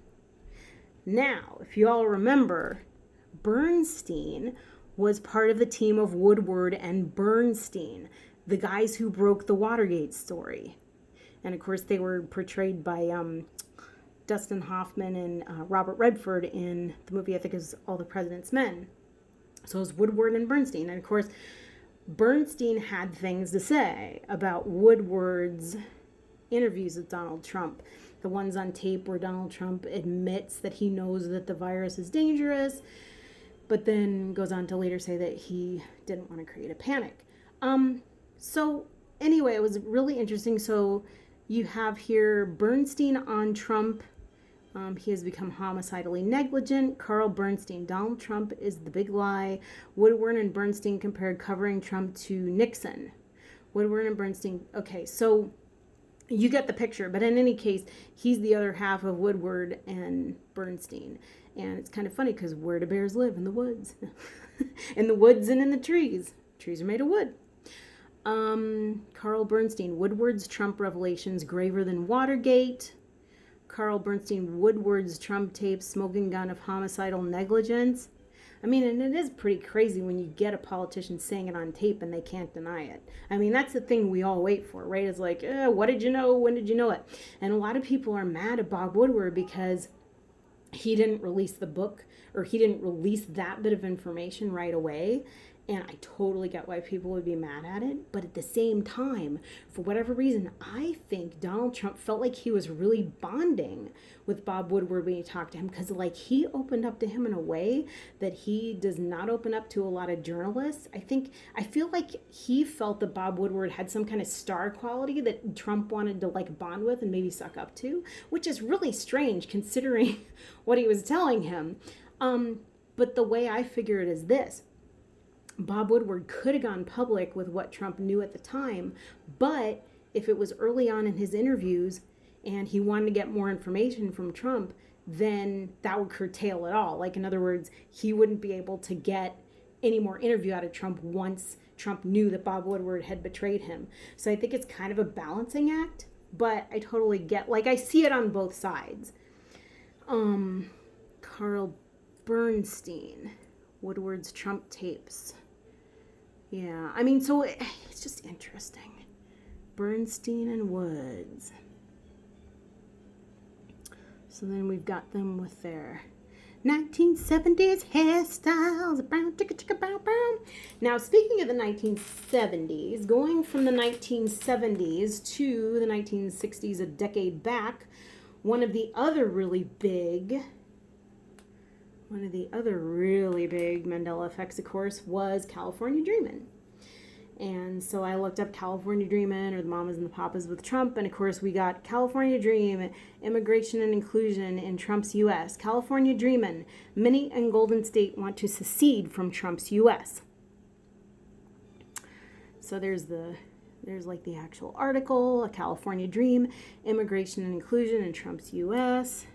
Now, if you all remember, Bernstein was part of the team of Woodward and Bernstein, the guys who broke the Watergate story. And of course, they were portrayed by Dustin Hoffman and Robert Redford in the movie, I think it was All the President's Men. So it was Woodward and Bernstein. And of course, Bernstein had things to say about Woodward's interviews with Donald Trump. The ones on tape where Donald Trump admits that he knows that the virus is dangerous, but then goes on to later say that he didn't want to create a panic. So anyway, it was really interesting. So you have here Bernstein on Trump. He has become homicidally negligent. Carl Bernstein, Donald Trump is the big lie. Woodward and Bernstein compared covering Trump to Nixon. Woodward and Bernstein. Okay, so you get the picture, but in any case, he's the other half of Woodward and Bernstein. And it's kind of funny because where do bears live? In the woods. In the woods and in the trees. Trees are made of wood. Carl Bernstein, Woodward's Trump revelations graver than Watergate. Carl Bernstein, Woodward's Trump tapes, smoking gun of homicidal negligence. I mean, and it is pretty crazy when you get a politician saying it on tape and they can't deny it. I mean, that's the thing we all wait for, right? It's like, what did you know? When did you know it? And a lot of people are mad at Bob Woodward because he didn't release the book, or he didn't release that bit of information right away. And I totally get why people would be mad at it. But at the same time, for whatever reason, I think Donald Trump felt like he was really bonding with Bob Woodward when he talked to him, because like he opened up to him in a way that he does not open up to a lot of journalists. I feel like he felt that Bob Woodward had some kind of star quality that Trump wanted to like bond with and maybe suck up to, which is really strange considering what he was telling him. But the way I figure it is this. Bob Woodward could have gone public with what Trump knew at the time, but if it was early on in his interviews and he wanted to get more information from Trump, then that would curtail it all. Like, in other words, he wouldn't be able to get any more interview out of Trump once Trump knew that Bob Woodward had betrayed him. So I think it's kind of a balancing act, but I totally get, like, I see it on both sides. Carl Bernstein, Woodward's Trump tapes. Yeah, I mean, so it's just interesting. Bernstein and Woods. So then we've got them with their 1970s hairstyles. Brown, chicka, chicka, bow, bow. Now, speaking of the 1970s, going from the 1970s to the 1960s, a decade back, One of the other really big Mandela effects, of course, was California Dreamin'. And so I looked up California Dreamin', or the Mamas and the Papas with Trump, and of course we got California Dream, Immigration and Inclusion in Trump's U.S. California Dreamin', Minnie and Golden State want to secede from Trump's U.S. So there's like the actual article, A California Dream, Immigration and Inclusion in Trump's U.S.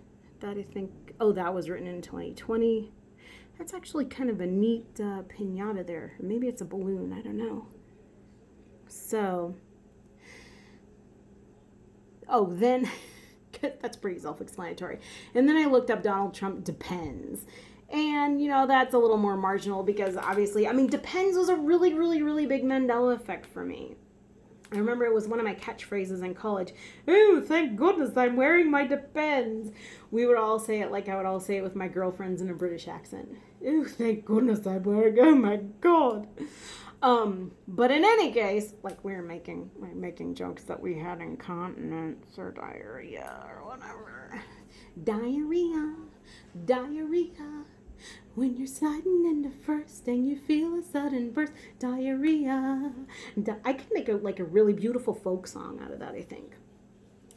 That I think, that was written in 2020. That's actually kind of a neat pinata there. Maybe it's a balloon, I don't know. So, then, that's pretty self-explanatory. And then I looked up Donald Trump Depends. And, that's a little more marginal because obviously, Depends was a really, really, really big Mandela effect for me. I remember it was one of my catchphrases in college. Ooh, thank goodness I'm wearing my Depends. We would all say it like I would all say it with my girlfriends in a British accent. Ooh, thank goodness I'm wearing, oh my God. But in any case, like we're making jokes that we had incontinence or diarrhea or whatever. Diarrhea. When you're sliding into first and you feel a sudden burst, diarrhea. I could make a really beautiful folk song out of that, I think.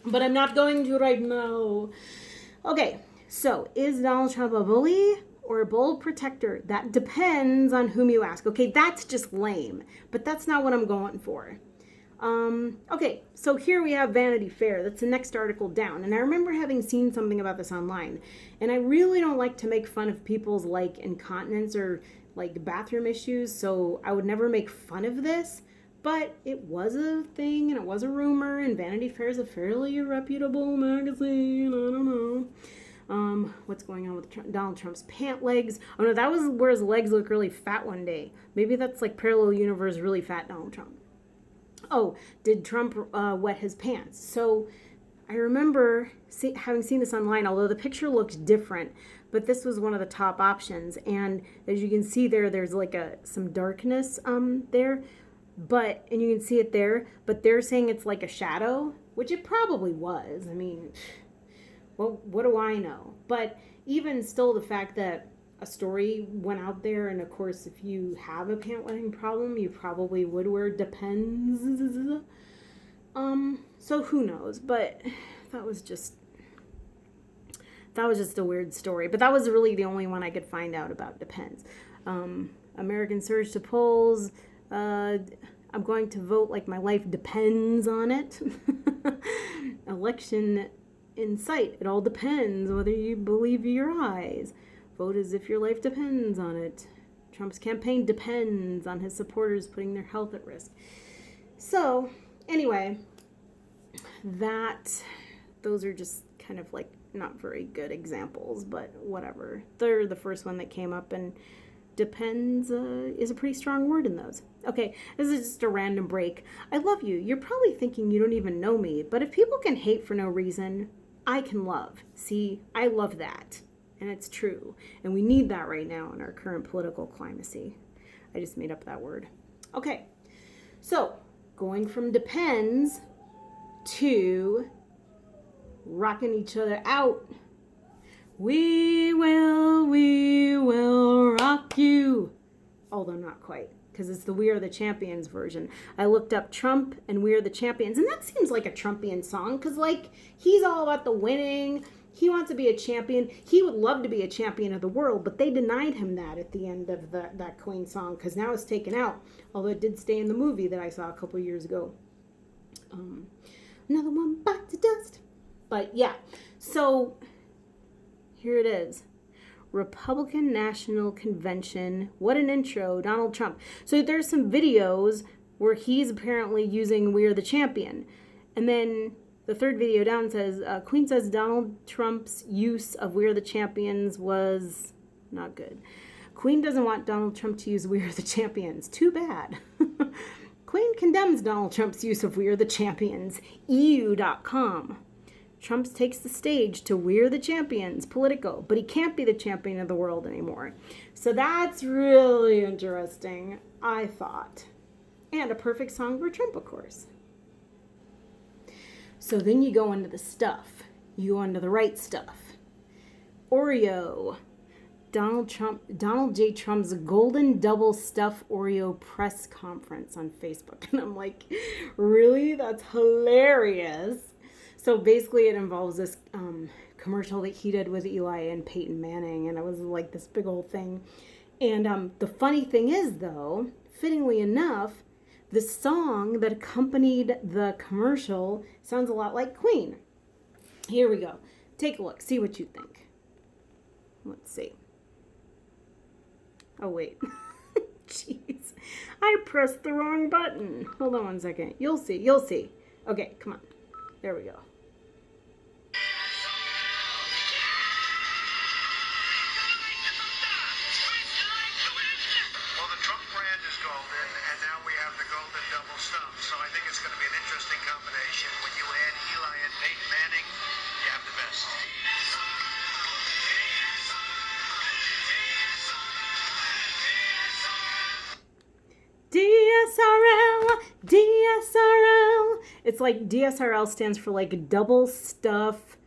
But I'm not going to right now. Okay, so is Donald Trump a bully or a bold protector? That depends on whom you ask. Okay, that's just lame, but that's not what I'm going for. Okay, so here we have Vanity Fair. That's the next article down. And I remember having seen something about this online. And I really don't like to make fun of people's incontinence or bathroom issues. So I would never make fun of this. But it was a thing and it was a rumor. And Vanity Fair is a fairly reputable magazine. I don't know. What's going on with Donald Trump's pant legs? Oh no, that was where his legs look really fat one day. Maybe that's parallel universe really fat Donald Trump. Oh, did Trump wet his pants? So I remember having seen this online, although the picture looks different, but this was one of the top options. And as you can see there's some darkness there, and you can see it there, but they're saying it's like a shadow, which it probably was. Well, what do I know? But even still, the fact that a story went out there, and of course, if you have a pant wetting problem, you probably would wear Depends. So who knows? But that was just a weird story. But that was really the only one I could find out about Depends. American surge to polls. I'm going to vote like my life depends on it. Election in sight. It all depends whether you believe your eyes. Vote as if your life depends on it. Trump's campaign depends on his supporters putting their health at risk. So, anyway, those are just kind of not very good examples, but whatever. They're the first one that came up, and depends is a pretty strong word in those. Okay, this is just a random break. I love you. You're probably thinking you don't even know me, but if people can hate for no reason, I can love. See, I love that. And it's true. And we need that right now in our current political climacy. I just made up that word. Okay. So, going from depends to rocking each other out. We will rock you. Although not quite, because it's the We Are the Champions version. I looked up Trump and We Are the Champions, and that seems like a Trumpian song, because he's all about the winning. He wants to be a champion. He would love to be a champion of the world, but they denied him that at the end of that Queen song, because now it's taken out, although it did stay in the movie that I saw a couple years ago. Another one bites the dust. But yeah, so here it is. Republican National Convention. What an intro, Donald Trump. So there's some videos where he's apparently using We Are the Champion. And then the third video down says, Queen says Donald Trump's use of We Are the Champions was not good. Queen doesn't want Donald Trump to use We Are the Champions. Too bad. Queen condemns Donald Trump's use of We Are the Champions. EU.com. Trump takes the stage to We Are the Champions, Politico, but he can't be the champion of the world anymore. So that's really interesting, I thought. And a perfect song for Trump, of course. So then you go into the stuff. You go into the right stuff. Oreo. Donald J. Trump's Golden Double Stuffed Oreo press conference on Facebook. And I'm like, really? That's hilarious. So basically it involves this commercial that he did with Eli and Peyton Manning. And it was like this big old thing. And the funny thing is, though, fittingly enough, the song that accompanied the commercial sounds a lot like Queen. Here we go. Take a look. See what you think. Let's see. Oh, wait. Jeez. I pressed the wrong button. Hold on one second. You'll see. You'll see. Okay, come on. There we go. Well, the Trump brand is golden, and now we have the golden double stuff. So I think it's going to be an interesting combination. When you add Eli and Peyton Manning, you have the best. DSRL, DSRL. It's like DSRL stands for like double stuff,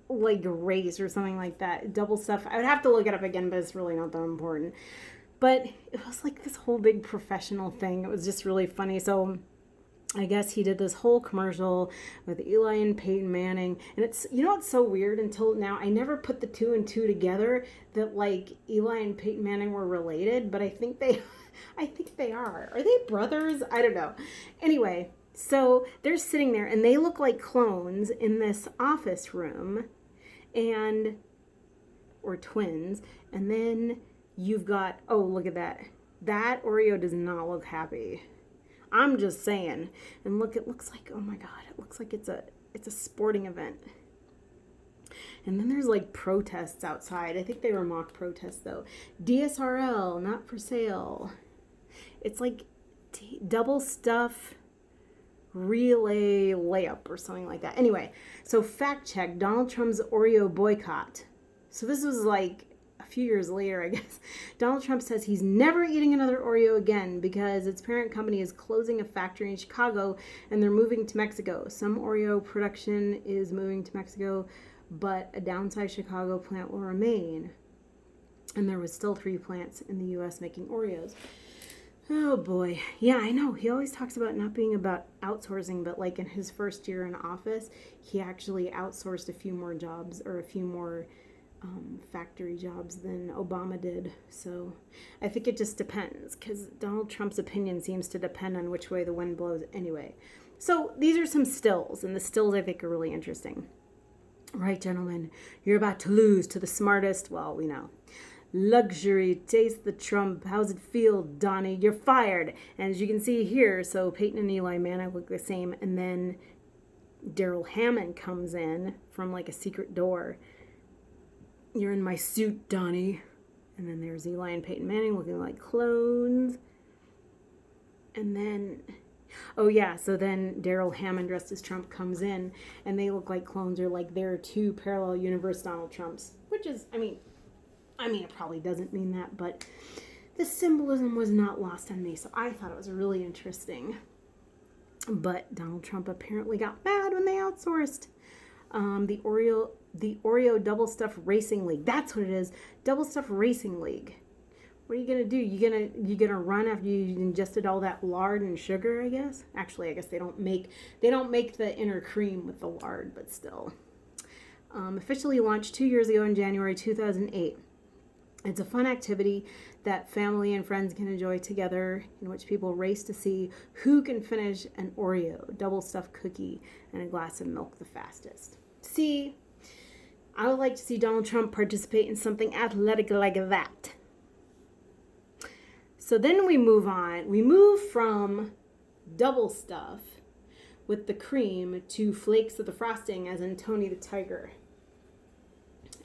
like race or something like that. Double stuff. I would have to look it up again, but it's really not that important. But it was like this whole big professional thing. It was just really funny. So I guess he did this whole commercial with Eli and Peyton Manning. And it's, you know what's so weird? Until now, I never put the two and two together that like Eli and Peyton Manning were related, but I think they are. Are they brothers? I don't know. Anyway, so they're sitting there and they look like clones in this office room or twins. And then you've got, oh, look at that. That Oreo does not look happy. I'm just saying. And look, it looks like, oh my God, it looks like it's a sporting event. And then there's like protests outside. I think they were mock protests though. DSRL, not for sale. It's like double stuff relay layup or something like that. Anyway, so fact check, Donald Trump's Oreo boycott. So this was like a few years later, I guess. Donald Trump says he's never eating another Oreo again because its parent company is closing a factory in Chicago and they're moving to Mexico. Some Oreo production is moving to Mexico, but a downsized Chicago plant will remain. And there was still 3 plants in the U.S. making Oreos. Oh boy. Yeah, I know. He always talks about not being about outsourcing, but like in his first year in office, he actually outsourced a few more jobs or a few more factory jobs than Obama did. So I think it just depends because Donald Trump's opinion seems to depend on which way the wind blows anyway. So these are some stills, and the stills I think are really interesting. Right, gentlemen, you're about to lose to the smartest, well, we know. Luxury, taste the Trump. How's it feel, Donnie? You're fired. And as you can see here, so Peyton and Eli Manning look the same. And then Daryl Hammond comes in from like a secret door. You're in my suit, Donnie. And then there's Eli and Peyton Manning looking like clones. And then, oh yeah, so then Daryl Hammond dressed as Trump comes in. And they look like clones, or like they're 2 parallel universe Donald Trumps. Which is, I mean, it probably doesn't mean that, but the symbolism was not lost on me, so I thought it was really interesting. But Donald Trump apparently got mad when they outsourced the Oreo Double Stuffed Racing League. That's what it is, Double Stuffed Racing League. What are you gonna do? You gonna run after you ingested all that lard and sugar? I guess. Actually, I guess they don't make the inner cream with the lard, but still. Officially launched 2 years ago in January 2008. It's a fun activity that family and friends can enjoy together, in which people race to see who can finish an Oreo, double stuffed cookie, and a glass of milk the fastest. See, I would like to see Donald Trump participate in something athletic like that. So then we move on. We move from double stuff with the cream to flakes of the frosting, as in Tony the Tiger.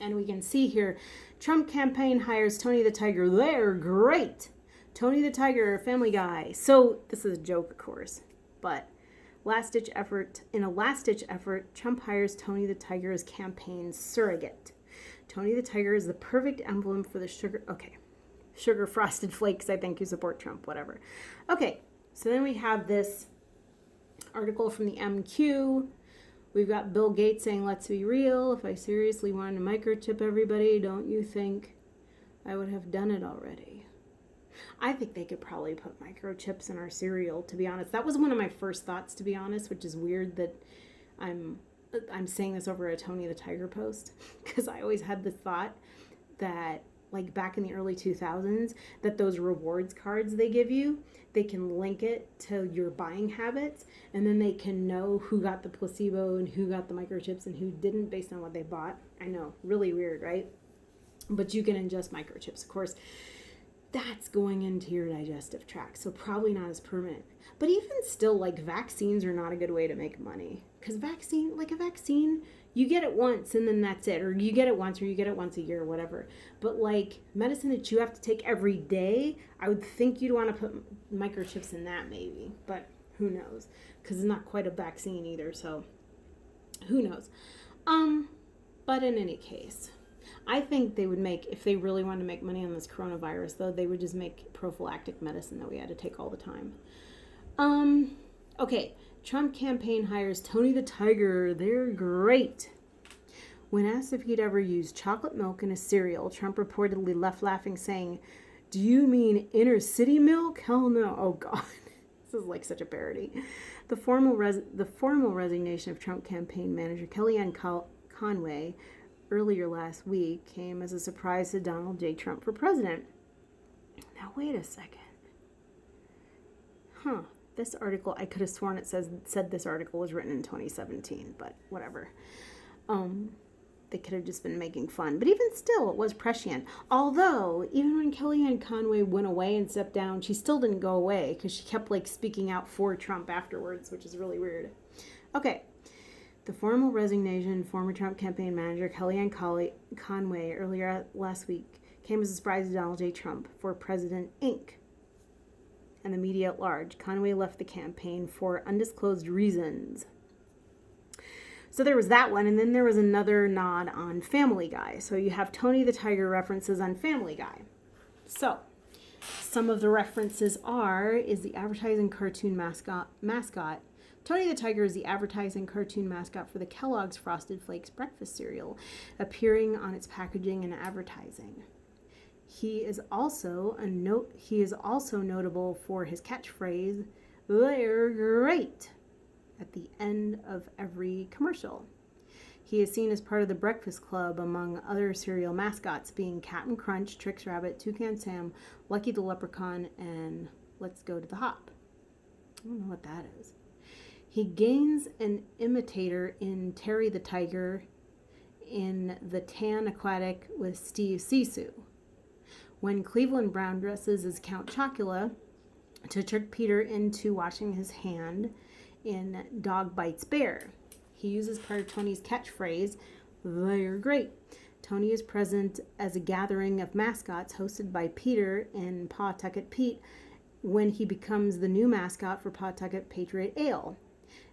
And we can see here, Trump campaign hires Tony the Tiger. They're great. Tony the Tiger, Family Guy. So this is a joke, of course, but in a last-ditch effort, Trump hires Tony the Tiger as campaign surrogate. Tony the Tiger is the perfect emblem for the sugar frosted flakes. I think you support Trump, whatever. Okay, so then we have this article from the MQ We've got Bill Gates saying, let's be real. If I seriously wanted to microchip everybody, don't you think I would have done it already? I think they could probably put microchips in our cereal, to be honest. That was one of my first thoughts, to be honest, which is weird that I'm saying this over a Tony the Tiger post, because I always had the thought that, like back in the early 2000s, that those rewards cards they give you, they can link it to your buying habits, and then they can know who got the placebo and who got the microchips and who didn't based on what they bought. I know, really weird, right? But you can ingest microchips. Of course, that's going into your digestive tract, so probably not as permanent. But even still, like, vaccines are not a good way to make money. Because a vaccine, you get it once and then that's it. Or you get it once, or you get it once a year, or whatever. But, like, medicine that you have to take every day, I would think you'd want to put microchips in that, maybe. But who knows? Because it's not quite a vaccine either, so who knows? But in any case, I think they would make, if they really wanted to make money on this coronavirus, though, they would just make prophylactic medicine that we had to take all the time. Okay, Trump campaign hires Tony the Tiger. They're great. When asked if he'd ever used chocolate milk in a cereal, Trump reportedly left laughing, saying, "Do you mean inner city milk? Hell no." Oh, God. This is like such a parody. The formal resignation of Trump campaign manager Kellyanne Conway earlier last week came as a surprise to Donald J. Trump for president. Now, wait a second. This article, I could have sworn it said this article was written in 2017, but whatever. They could have just been making fun. But even still, it was prescient. Although, even when Kellyanne Conway went away and stepped down, she still didn't go away because she kept, like, speaking out for Trump afterwards, which is really weird. Okay. The formal resignation of former Trump campaign manager Kellyanne Conway earlier last week came as a surprise to Donald J. Trump for President Inc. and the media at large. Conway left the campaign for undisclosed reasons. So there was that one, and then there was another nod on Family Guy. So you have Tony the Tiger references on Family Guy. So some of the references is the advertising cartoon mascot. Tony the Tiger is the advertising cartoon mascot for the Kellogg's Frosted Flakes breakfast cereal, appearing on its packaging and advertising. He is also notable for his catchphrase, "They're great," at the end of every commercial. He is seen as part of the Breakfast Club among other cereal mascots, being Captain Crunch, Trix Rabbit, Toucan Sam, Lucky the Leprechaun, and Let's Go to the Hop. I don't know what that is. He gains an imitator in Terry the Tiger in The Tan Aquatic with Steve Sisu. When Cleveland Brown dresses as Count Chocula to trick Peter into washing his hand in Dog Bites Bear. He uses part of Tony's catchphrase, "They're great." Tony is present as a gathering of mascots hosted by Peter in Pawtucket Pete when he becomes the new mascot for Pawtucket Patriot Ale.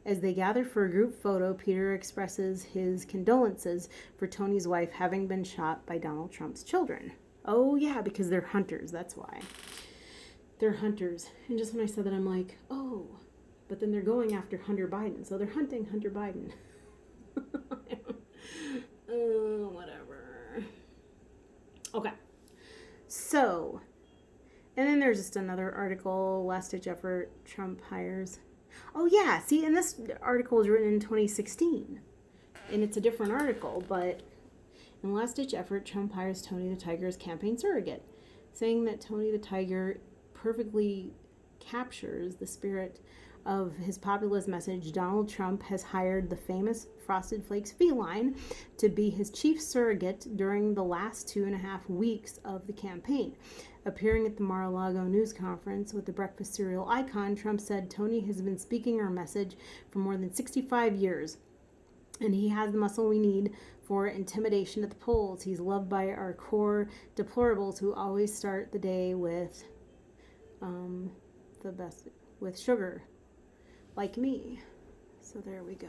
As they gather for a group photo, Peter expresses his condolences for Tony's wife having been shot by Donald Trump's children. Oh, yeah, because they're hunters. That's why. They're hunters. And just when I said that, I'm like, oh, but then they're going after Hunter Biden. So they're hunting Hunter Biden. Whatever. Okay. So, and then there's just another article, last-ditch effort, Trump hires. Oh, yeah. See, and this article was written in 2016. And it's a different article, but in last-ditch effort, Trump hires Tony the Tiger as campaign surrogate, saying that Tony the Tiger perfectly captures the spirit of his populist message. Donald Trump has hired the famous Frosted Flakes feline to be his chief surrogate during the last 2.5 weeks of the campaign. Appearing at the Mar-a-Lago news conference with the breakfast cereal icon, Trump said Tony has been speaking our message for more than 65 years, and he has the muscle we need for intimidation at the polls. He's loved by our core deplorables who always start the day with with sugar, like me. So there we go.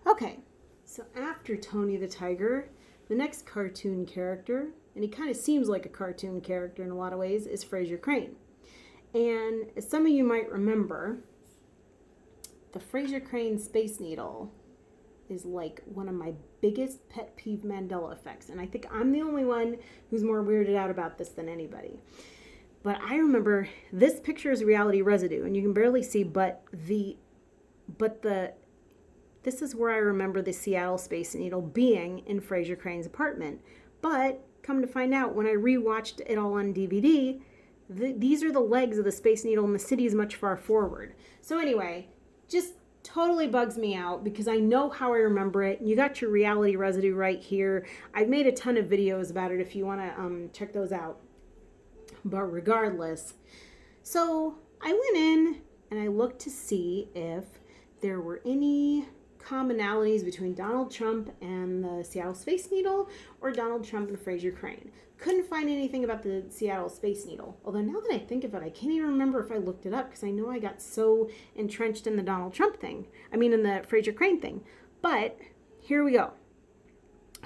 Okay, so after Tony the Tiger, the next cartoon character, and he kind of seems like a cartoon character in a lot of ways, is Fraser Crane. And as some of you might remember, the Fraser Crane Space Needle is like one of my biggest pet peeve Mandela effects. And I think I'm the only one who's more weirded out about this than anybody. But I remember this picture is reality residue, and you can barely see, this is where I remember the Seattle Space Needle being in Fraser Crane's apartment. But come to find out, when I rewatched it all on DVD, these are the legs of the Space Needle, and the city is much far forward. So anyway, just totally bugs me out because I know how I remember it. You got your reality residue right here. I've made a ton of videos about it if you want to check those out. But regardless, so I went in and I looked to see if there were any commonalities between Donald Trump and the Seattle Space Needle or Donald Trump and Fraser Crane. Couldn't find anything about the Seattle Space Needle. Although now that I think of it, I can't even remember if I looked it up because I know I got so entrenched in the Donald Trump thing. In the Fraser Crane thing. But here we go.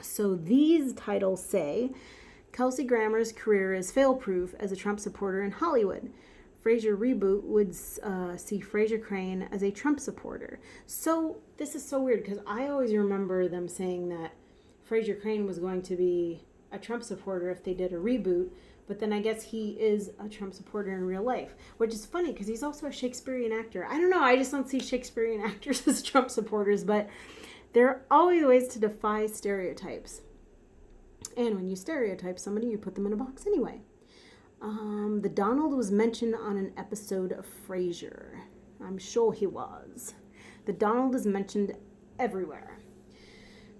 So these titles say, Kelsey Grammer's career is fail-proof as a Trump supporter in Hollywood. Frasier reboot would see Fraser Crane as a Trump supporter. So this is so weird because I always remember them saying that Fraser Crane was going to be a Trump supporter if they did a reboot, but then I guess he is a Trump supporter in real life, which is funny because he's also a Shakespearean actor. I don't know, I just don't see Shakespearean actors as Trump supporters, but there are always ways to defy stereotypes. And when you stereotype somebody, you put them in a box anyway. The Donald was mentioned on an episode of Frasier. I'm sure he was. The Donald is mentioned everywhere.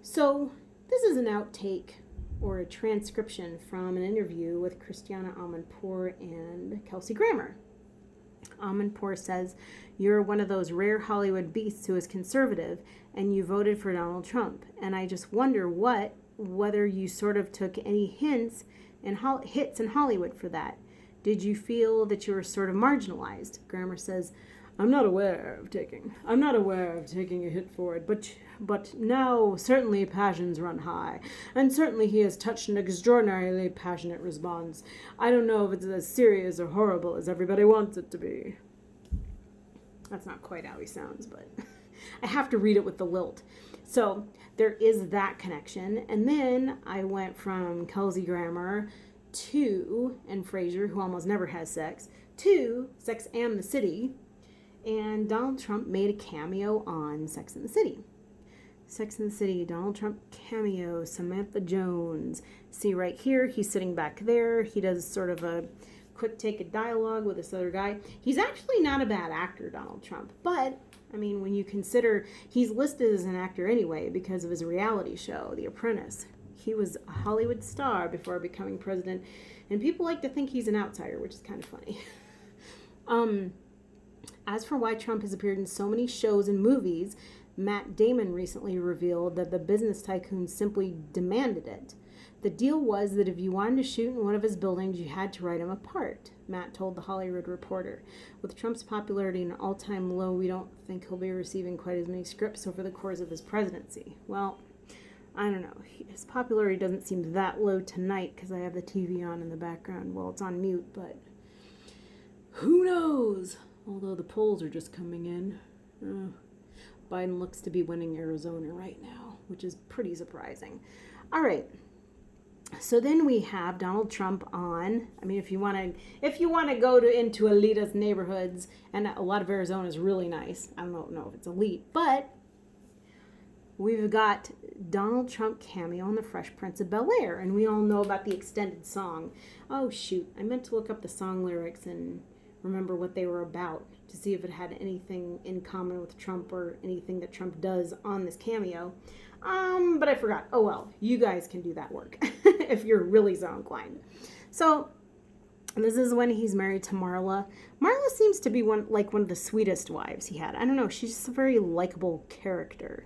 So this is an outtake or a transcription from an interview with Christiana Amanpour and Kelsey Grammer. Amanpour says, "You're one of those rare Hollywood beasts who is conservative, and you voted for Donald Trump. And I just wonder whether you sort of took any hits in Hollywood for that. Did you feel that you were sort of marginalized?" Grammer says, I'm not aware of taking a hit for it, but now certainly passions run high, and certainly he has touched an extraordinarily passionate response. I don't know if it's as serious or horrible as everybody wants it to be. That's not quite how he sounds, but I have to read it with the lilt. So there is that connection. And then I went from Kelsey Grammer and Frasier, who almost never has sex, to Sex and the City. And Donald Trump made a cameo on Sex and the City. Sex and the City, Donald Trump cameo, Samantha Jones. See right here, he's sitting back there. He does sort of a quick take of dialogue with this other guy. He's actually not a bad actor, Donald Trump. But, when you consider he's listed as an actor anyway because of his reality show, The Apprentice. He was a Hollywood star before becoming president. And people like to think he's an outsider, which is kind of funny. As for why Trump has appeared in so many shows and movies, Matt Damon recently revealed that the business tycoon simply demanded it. The deal was that if you wanted to shoot in one of his buildings, you had to write him a part, Matt told The Hollywood Reporter. With Trump's popularity at an all-time low, we don't think he'll be receiving quite as many scripts over the course of his presidency. Well, I don't know. His popularity doesn't seem that low tonight because I have the TV on in the background. Well, it's on mute, but who knows? Although the polls are just coming in. Biden looks to be winning Arizona right now, which is pretty surprising. All right. So then we have Donald Trump on. If you want to go into elitist neighborhoods, and a lot of Arizona is really nice. I don't know if it's elite, but we've got Donald Trump cameo on The Fresh Prince of Bel-Air, and we all know about the extended song. Oh shoot, I meant to look up the song lyrics and remember what they were about to see if it had anything in common with Trump or anything that Trump does on this cameo. But I forgot. Oh well, you guys can do that work if you're really so inclined. So this is when he's married to Marla. Marla seems to be one of the sweetest wives he had. I don't know, she's just a very likable character.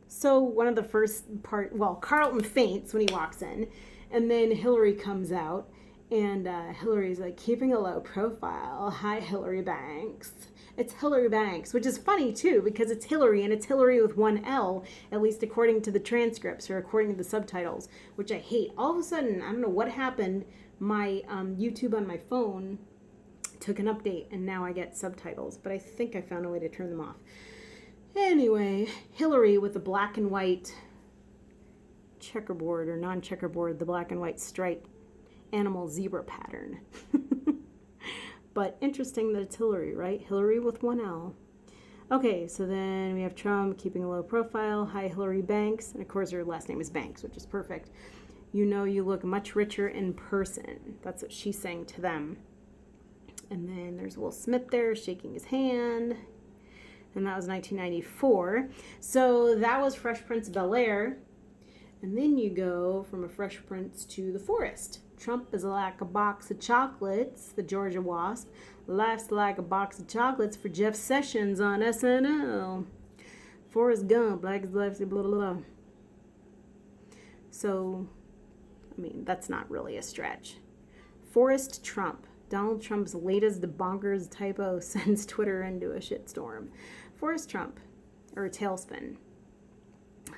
So one of the first Carlton faints when he walks in, and then Hillary comes out. And Hillary's like, keeping a low profile. Hi, Hillary Banks. It's Hillary Banks, which is funny, too, because it's Hillary, and it's Hillary with one L, at least according to the transcripts or according to the subtitles, which I hate. All of a sudden, I don't know what happened. My YouTube on my phone took an update, and now I get subtitles, but I think I found a way to turn them off. Anyway, Hillary with the black and white checkerboard or non-checkerboard, the black and white striped animal zebra pattern. But interesting that it's Hillary, right? Hillary with one L. Okay, so then we have Trump keeping a low profile. Hi, Hillary Banks. And of course, her last name is Banks, which is perfect. You know, you look much richer in person. That's what she's saying to them. And then there's Will Smith there shaking his hand. And that was 1994. So that was Fresh Prince of Bel-Air. And then you go from a Fresh Prince to the forest. Trump is like a box of chocolates, the Georgia Wasp. Life's like a box of chocolates for Jeff Sessions on SNL. Forrest Gump, like his life's blah, blah, blah. So, I mean, that's not really a stretch. Forrest Trump. Donald Trump's latest bonkers typo sends Twitter into a shitstorm. Forrest Trump, or a tailspin.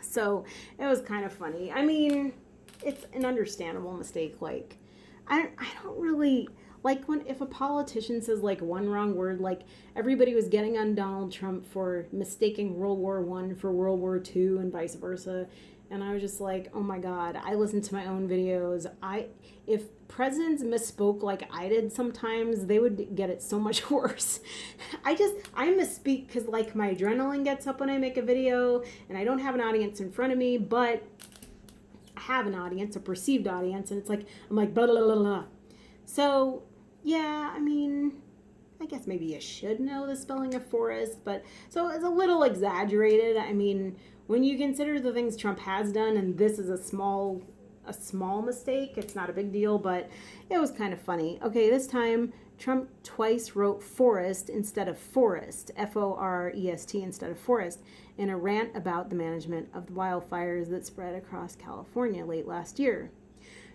So it was kind of funny. I mean, it's an understandable mistake. Like, I don't really like if a politician says like one wrong word. Like everybody was getting on Donald Trump for mistaking World War I for World War II and vice versa. And I was just like, oh my God, I listen to my own videos. If presidents misspoke like I did sometimes, they would get it so much worse. I misspeak because like my adrenaline gets up when I make a video and I don't have an audience in front of me, but I have an audience, a perceived audience, and it's like, I'm like, blah, blah, blah, blah. So, yeah, I mean, I guess maybe you should know the spelling of forest, but so it's a little exaggerated. I mean, when you consider the things Trump has done, and this is a small mistake, it's not a big deal, but it was kind of funny. Okay, this time Trump twice wrote forest instead of forest, Forest instead of forest, in a rant about the management of the wildfires that spread across California late last year.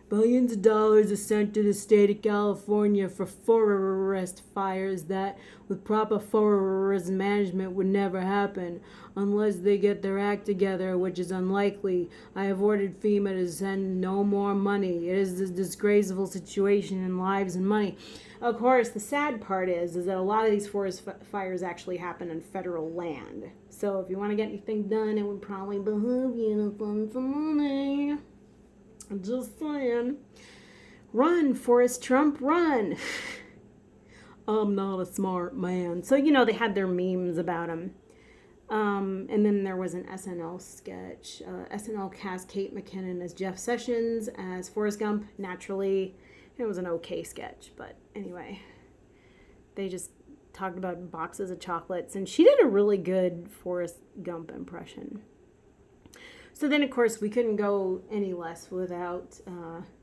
Billions of dollars are sent to the state of California for forest fires that, with proper forest management, would never happen unless they get their act together, which is unlikely. I have ordered FEMA to send no more money. It is a disgraceful situation in lives and money. Of course, the sad part is that a lot of these forest fires actually happen on federal land. So if you want to get anything done, it would probably behoove you to fund some money. I'm just saying. Run, Forrest Trump, run. I'm not a smart man. So, you know, they had their memes about him. And then there was an SNL sketch. SNL cast Kate McKinnon as Jeff Sessions as Forrest Gump. Naturally, it was an okay sketch. But anyway, they just talked about boxes of chocolates. And she did a really good Forrest Gump impression. So then, of course, we couldn't go any less without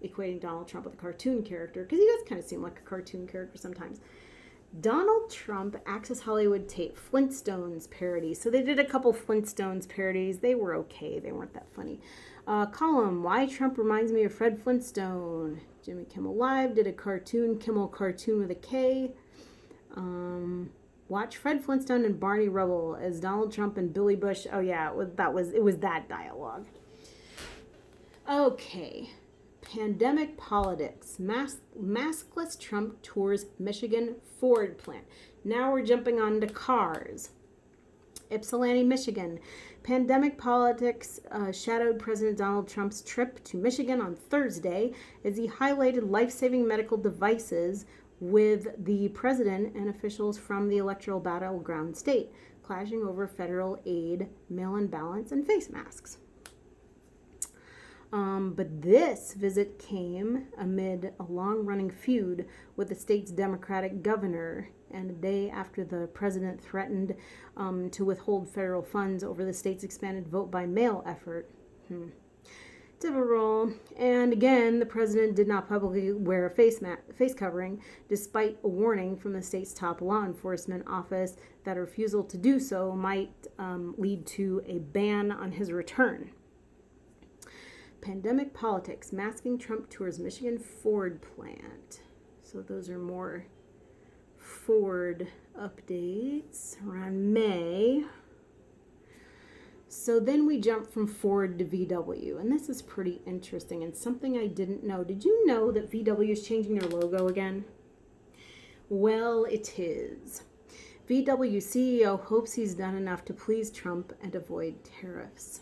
equating Donald Trump with a cartoon character, because he does kind of seem like a cartoon character sometimes. Donald Trump, Access Hollywood tape, Flintstones parody. So they did a couple Flintstones parodies. They were okay. They weren't that funny. Column, Why Trump Reminds Me of Fred Flintstone. Jimmy Kimmel Live did a cartoon, Kimmel Cartoon with a K. Watch Fred Flintstone and Barney Rubble as Donald Trump and Billy Bush. Oh yeah, it was that dialogue. Okay. Pandemic politics. Maskless Trump tours Michigan Ford plant. Now we're jumping on to cars. Ypsilanti, Michigan. Pandemic politics shadowed President Donald Trump's trip to Michigan on Thursday as he highlighted life-saving medical devices with the president and officials from the electoral battleground state, clashing over federal aid, mail-in ballots, and face masks. But this visit came amid a long-running feud with the state's Democratic governor, and a day after the president threatened to withhold federal funds over the state's expanded vote-by-mail effort. Typical. And again, the president did not publicly wear a face covering, despite a warning from the state's top law enforcement office that a refusal to do so might lead to a ban on his return. Pandemic politics. Masking Trump tours Michigan Ford plant. So those are more Ford updates around May. So then we jump from Ford to VW, and this is pretty interesting and something I didn't know. Did you know that VW is changing their logo again? Well, it is. VW CEO hopes he's done enough to please Trump and avoid tariffs.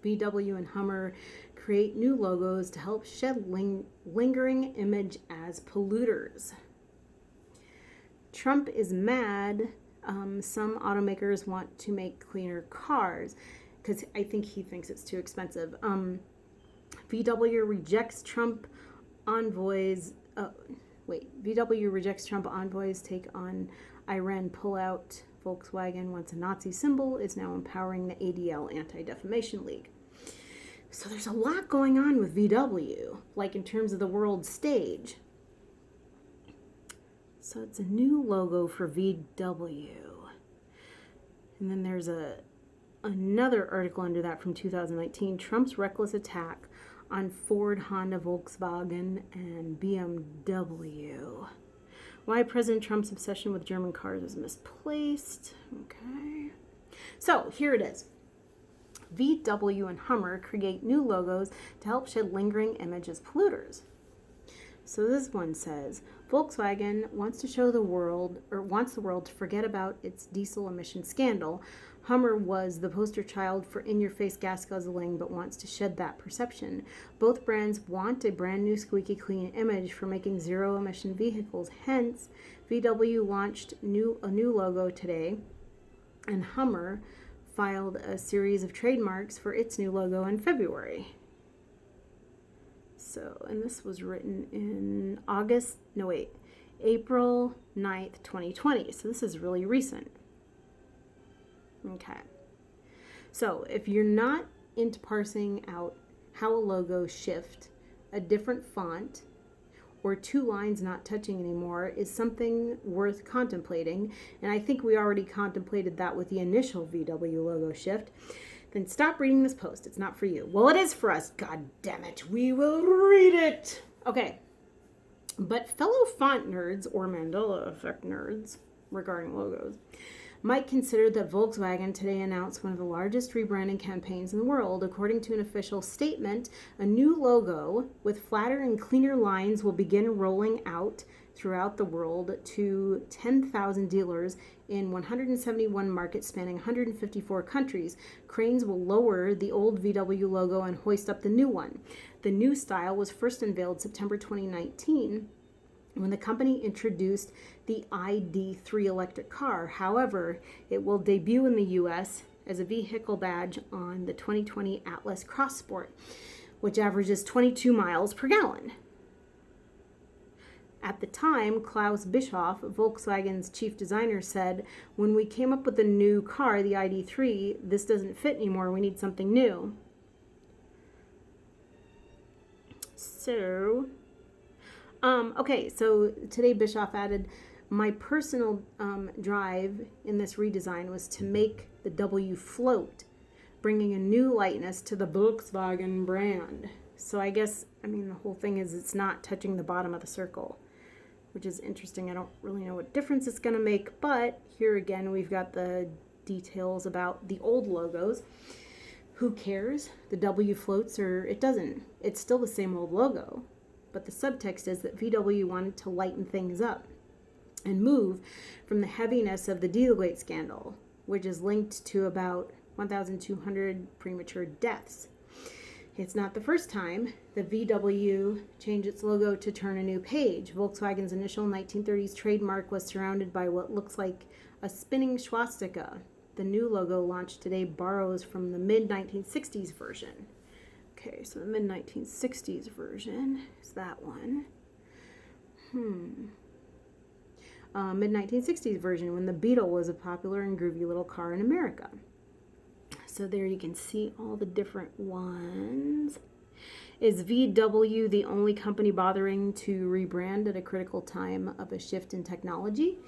VW and Hummer create new logos to help shed lingering image as polluters. Trump is mad. Some automakers want to make cleaner cars because I think he thinks it's too expensive. VW rejects Trump envoys. VW rejects Trump envoys take on Iran pullout. Volkswagen, once a Nazi symbol, is now empowering the ADL Anti-Defamation League. So there's a lot going on with VW, like in terms of the world stage. So it's a new logo for VW. And then there's another article under that from 2019, Trump's reckless attack on Ford, Honda, Volkswagen, and BMW. Why President Trump's obsession with German cars is misplaced. Okay. So here it is. VW and Hummer create new logos to help shed lingering image as polluters. So this one says, Volkswagen wants the world to forget about its diesel emission scandal. Hummer was the poster child for in-your-face gas guzzling, but wants to shed that perception. Both brands want a brand new squeaky clean image for making zero-emission vehicles. Hence, VW launched a new logo today, and Hummer filed a series of trademarks for its new logo in February. So, and this was written in April 9th, 2020. So this is really recent. Okay. So if you're not into parsing out how a logo shift, a different font, or two lines not touching anymore is something worth contemplating, and I think we already contemplated that with the initial VW logo shift, then stop reading this post. It's not for you. Well, it is for us. God damn it. We will read it. Okay. But fellow font nerds or Mandela effect nerds regarding logos might consider that Volkswagen today announced one of the largest rebranding campaigns in the world. According to an official statement, a new logo with flatter and cleaner lines will begin rolling out throughout the world to 10,000 dealers in 171 markets spanning 154 countries. Cranes will lower the old VW logo and hoist up the new one. The new style was first unveiled September 2019 when the company introduced the ID3 electric car. However, it will debut in the U.S. as a vehicle badge on the 2020 Atlas Cross Sport, which averages 22 miles per gallon. At the time, Klaus Bischoff, Volkswagen's chief designer, said, "When we came up with the new car, the ID3, this doesn't fit anymore. We need something new." So today Bischoff added, my personal drive in this redesign was to make the W float, bringing a new lightness to the Volkswagen brand. So I guess, the whole thing is it's not touching the bottom of the circle, which is interesting. I don't really know what difference it's going to make, but here again, we've got the details about the old logos. Who cares? The W floats or it doesn't. It's still the same old logo. But the subtext is that VW wanted to lighten things up and move from the heaviness of the Dieselgate scandal, which is linked to about 1,200 premature deaths. It's not the first time the VW changed its logo to turn a new page. Volkswagen's initial 1930s trademark was surrounded by what looks like a spinning swastika. The new logo launched today borrows from the mid-1960s version. Okay, so the mid-1960s version is that one. Mid-1960s version, when the Beetle was a popular and groovy little car in America. So there you can see all the different ones. Is VW the only company bothering to rebrand at a critical time of a shift in technology?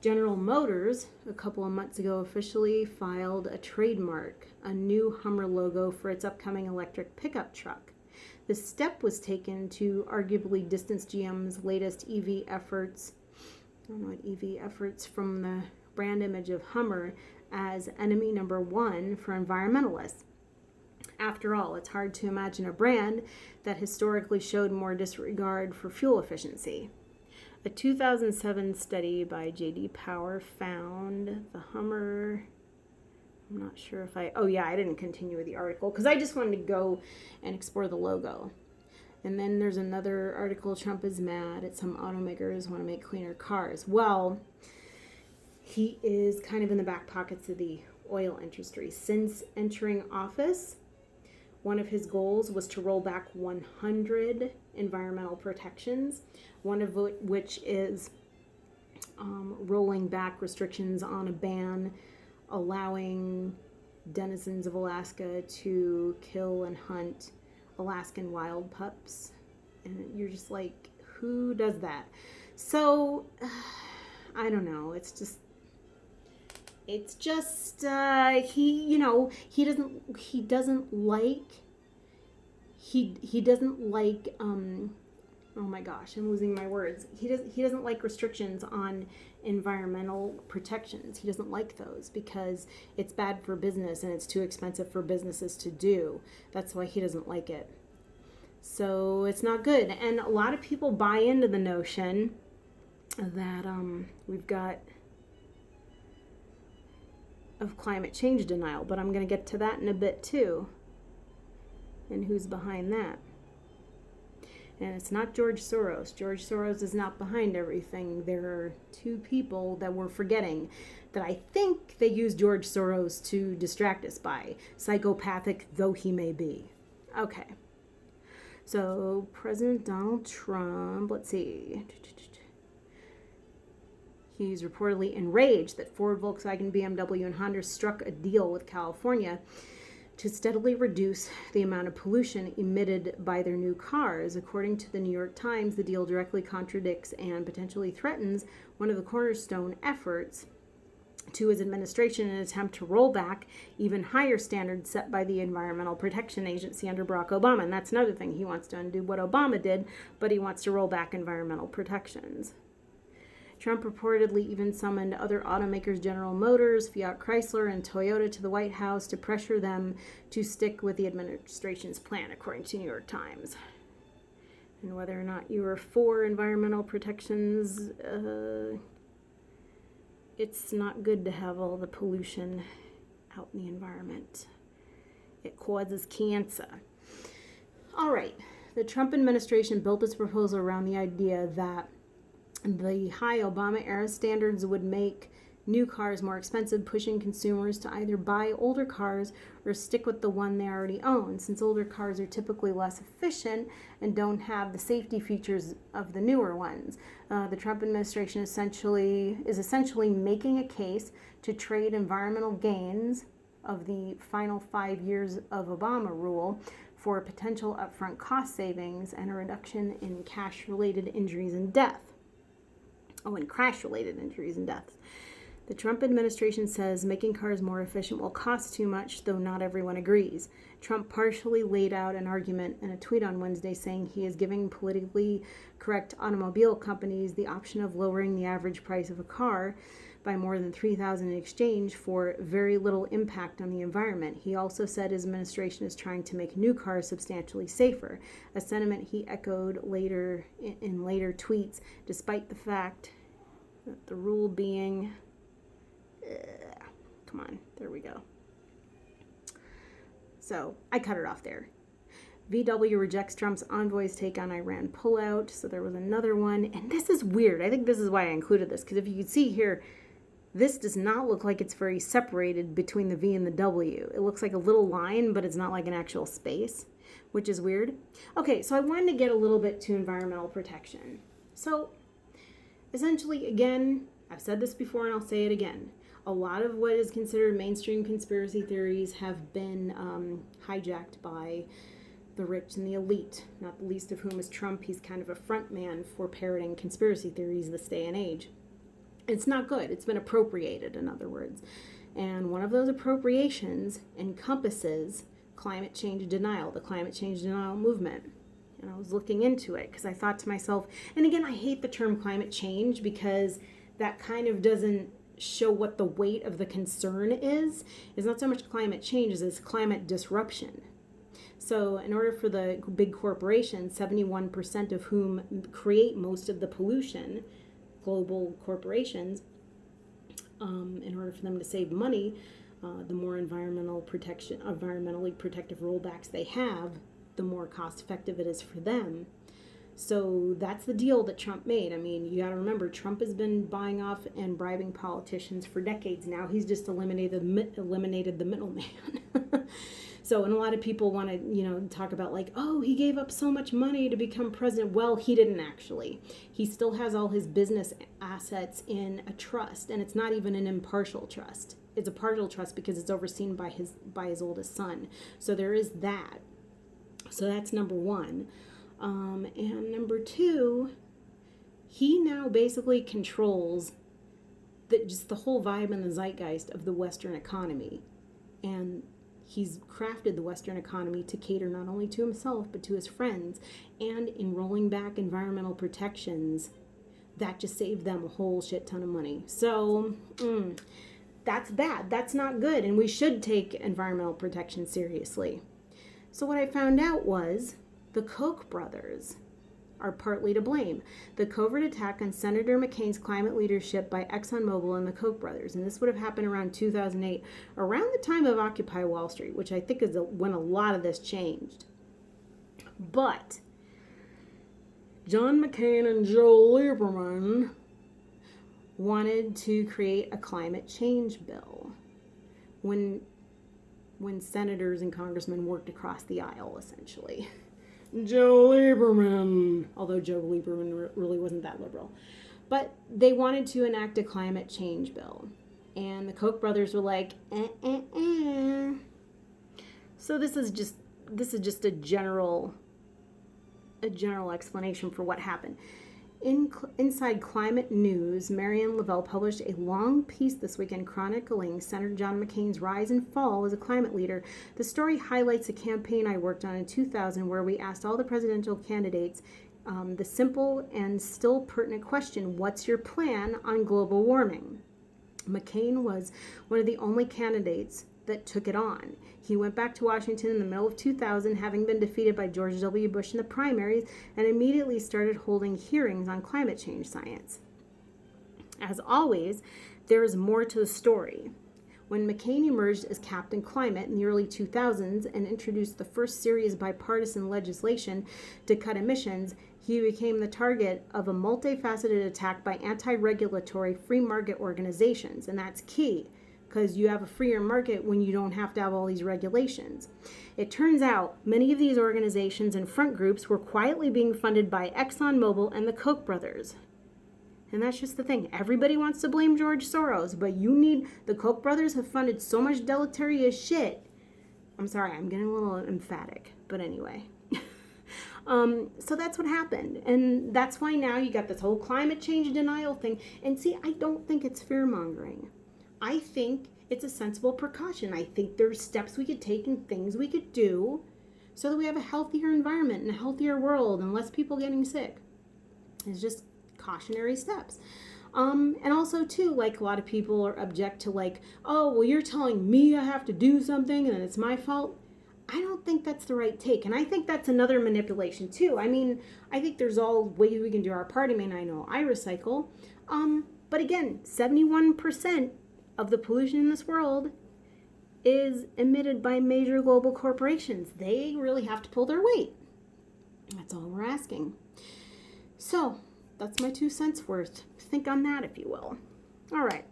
General Motors, a couple of months ago, officially filed a trademark, a new Hummer logo for its upcoming electric pickup truck. The step was taken to arguably distance GM's latest EV efforts, from the brand image of Hummer as enemy number one for environmentalists. After all, it's hard to imagine a brand that historically showed more disregard for fuel efficiency. A 2007 study by J.D. Power found the Hummer. I'm not sure if I didn't continue with the article because I just wanted to go and explore the logo. And then there's another article, Trump is mad at some automakers want to make cleaner cars. Well, he is kind of in the back pockets of the oil industry. Since entering office, one of his goals was to roll back 100 environmental protections, one of which is rolling back restrictions on a ban allowing denizens of Alaska to kill and hunt Alaskan wild pups. And you're just like, who does that? So, I don't know. He doesn't like, oh my gosh, I'm losing my words. He doesn't like restrictions on environmental protections. He doesn't like those because it's bad for business and it's too expensive for businesses to do. That's why he doesn't like it. So it's not good. And a lot of people buy into the notion that we've got of climate change denial, but I'm going to get to that in a bit too. And who's behind that? And it's not George Soros. George Soros is not behind everything. There are two people that we're forgetting that I think they use George Soros to distract us by, psychopathic though he may be. Okay. So President Donald Trump, let's see. He's reportedly enraged that Ford, Volkswagen, BMW, and Honda struck a deal with California to steadily reduce the amount of pollution emitted by their new cars. According to the New York Times, the deal directly contradicts and potentially threatens one of the cornerstone efforts to his administration in an attempt to roll back even higher standards set by the Environmental Protection Agency under Barack Obama. And that's another thing. He wants to undo what Obama did, but he wants to roll back environmental protections. Trump reportedly even summoned other automakers, General Motors, Fiat Chrysler, and Toyota to the White House to pressure them to stick with the administration's plan, according to New York Times. And whether or not you are for environmental protections, it's not good to have all the pollution out in the environment. It causes cancer. All right, the Trump administration built its proposal around the idea that the high Obama-era standards would make new cars more expensive, pushing consumers to either buy older cars or stick with the one they already own, since older cars are typically less efficient and don't have the safety features of the newer ones. The Trump administration is essentially making a case to trade environmental gains of the final 5 years of Obama rule for potential upfront cost savings and a reduction in cash-related injuries and death. And crash-related injuries and deaths. The Trump administration says making cars more efficient will cost too much, though not everyone agrees. Trump partially laid out an argument in a tweet on Wednesday saying he is giving politically correct automobile companies the option of lowering the average price of a car by more than $3,000 in exchange for very little impact on the environment. He also said his administration is trying to make new cars substantially safer, a sentiment he echoed later in later tweets, despite the fact that the rule being... come on, there we go. So, I cut it off there. VW rejects Trump's envoy's take on Iran pullout. So there was another one. And this is weird. I think this is why I included this. Because if you can see here, this does not look like it's very separated between the V and the W. It looks like a little line, but it's not like an actual space, which is weird. Okay, so I wanted to get a little bit to environmental protection. So, essentially, again, I've said this before and I'll say it again. A lot of what is considered mainstream conspiracy theories have been hijacked by the rich and the elite, not the least of whom is Trump. He's kind of a front man for parroting conspiracy theories this day and age. It's not good. It's been appropriated, in other words. And one of those appropriations encompasses climate change denial, the climate change denial movement. And I was looking into it because I thought to myself, and again, I hate the term climate change because that kind of doesn't show what the weight of the concern is. It's not so much climate change as it's climate disruption. So in order for the big corporations, 71% of whom create most of the pollution, global corporations, in order for them to save money, the more environmentally protective rollbacks they have, the more cost effective it is for them. So that's the deal that Trump made. I mean, you got to remember, Trump has been buying off and bribing politicians for decades now. He's just eliminated the middleman. So, and a lot of people want to, talk about like, oh, he gave up so much money to become president. Well, he didn't actually. He still has all his business assets in a trust, and it's not even an impartial trust. It's a partial trust because it's overseen by his oldest son. So there is that. So that's number one. And number two, he now basically controls just the whole vibe and the zeitgeist of the Western economy. And he's crafted the Western economy to cater not only to himself, but to his friends. And in rolling back environmental protections, that just saved them a whole shit ton of money. So, that's bad. That's not good. And we should take environmental protection seriously. So what I found out was the Koch brothers are partly to blame. The covert attack on Senator McCain's climate leadership by ExxonMobil and the Koch brothers, and this would have happened around 2008, around the time of Occupy Wall Street, which I think is when a lot of this changed. But John McCain and Joe Lieberman wanted to create a climate change bill when senators and congressmen worked across the aisle, essentially. Joe Lieberman, although Joe Lieberman really wasn't that liberal. But they wanted to enact a climate change bill. And the Koch brothers were like, So this is just a general explanation for what happened. Inside Climate News, Marianne Lavelle published a long piece this weekend chronicling Senator John McCain's rise and fall as a climate leader. The story highlights a campaign I worked on in 2000 where we asked all the presidential candidates the simple and still pertinent question, what's your plan on global warming? McCain was one of the only candidates that took it on. He went back to Washington in the middle of 2000, having been defeated by George W. Bush in the primaries, and immediately started holding hearings on climate change science. As always, there is more to the story. When McCain emerged as Captain Climate in the early 2000s and introduced the first serious bipartisan legislation to cut emissions, he became the target of a multifaceted attack by anti-regulatory free market organizations, and that's key, because you have a freer market when you don't have to have all these regulations. It turns out many of these organizations and front groups were quietly being funded by ExxonMobil and the Koch brothers. And that's just the thing. Everybody wants to blame George Soros, but the Koch brothers have funded so much deleterious shit. I'm sorry, I'm getting a little emphatic, but anyway. So that's what happened. And that's why now you got this whole climate change denial thing. And see, I don't think it's fear-mongering. I think it's a sensible precaution. I think there's steps we could take and things we could do so that we have a healthier environment and a healthier world and less people getting sick. It's just cautionary steps. And also, too, like a lot of people are object to like, oh, well, you're telling me I have to do something and it's my fault. I don't think that's the right take. And I think that's another manipulation, too. I mean, I think there's all ways we can do our part. I mean, I know I recycle. But again, 71% of the pollution in this world is emitted by major global corporations. They really have to pull their weight. That's all we're asking. So that's my 2 cents worth. Think on that, if you will. All right.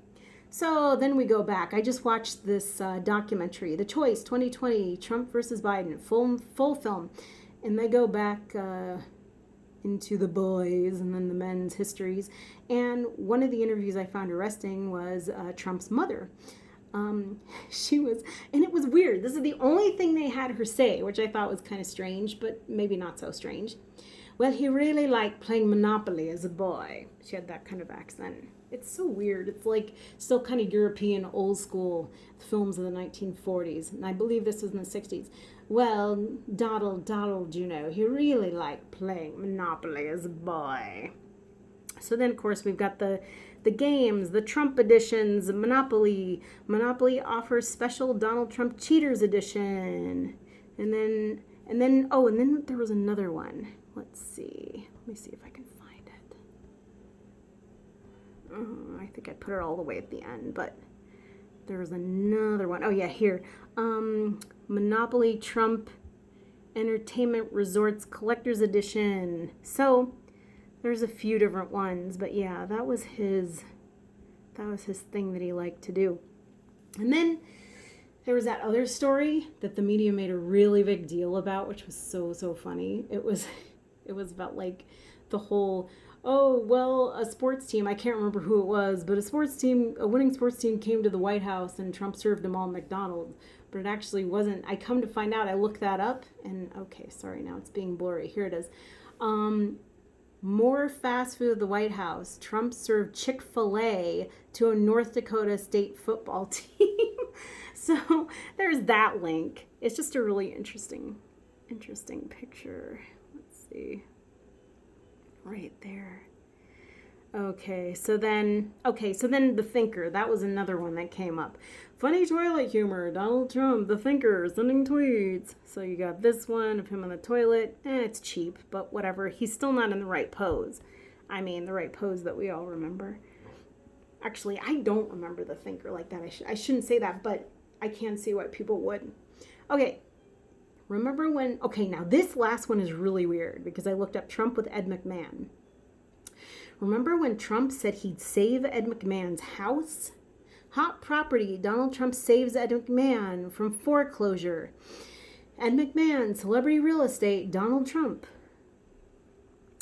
So then we go back. I just watched this documentary, The Choice 2020, Trump versus Biden, full film. And they go back into the boys and then the men's histories. And one of the interviews I found arresting was Trump's mother. She was, and it was weird. This is the only thing they had her say, which I thought was kind of strange, but maybe not so strange. Well, he really liked playing Monopoly as a boy. She had that kind of accent. It's so weird. It's like still kind of European, old school films of the 1940s. And I believe this was in the 60s. Well, Donald, you know, he really liked playing Monopoly as a boy. So then, of course, we've got the games, the Trump editions, Monopoly offers special Donald Trump Cheaters edition. And then And then there was another one. Let's see. Let me see if I can find it. I think I put it all the way at the end, but there was another one. Oh yeah, here. Monopoly Trump Entertainment Resorts Collector's Edition. So there's a few different ones, but yeah, that was his thing that he liked to do. And then there was that other story that the media made a really big deal about, which was so funny. It was about like the whole, oh, well, a sports team, I can't remember who it was, but a winning sports team came to the White House and Trump served them all McDonald's. But it actually wasn't. I come to find out, I looked that up, and okay, sorry, now it's being blurry. Here it is. More fast food at the White House. Trump served Chick-fil-A to a North Dakota state football team. So there's that link. It's just a really interesting picture. Let's see. Right there. Okay, so then the Thinker, that was another one that came up. Funny toilet humor, Donald Trump, the Thinker, sending tweets. So you got this one of him on the toilet. It's cheap, but whatever. He's still not in the right pose. I mean, the right pose that we all remember. Actually, I don't remember the Thinker like that. I shouldn't say that, but I can see why people would. Okay, remember when... Okay, now this last one is really weird because I looked up Trump with Ed McMahon. Remember when Trump said he'd save Ed McMahon's house? Hot property. Donald Trump saves Ed McMahon from foreclosure. Ed McMahon, celebrity real estate, Donald Trump.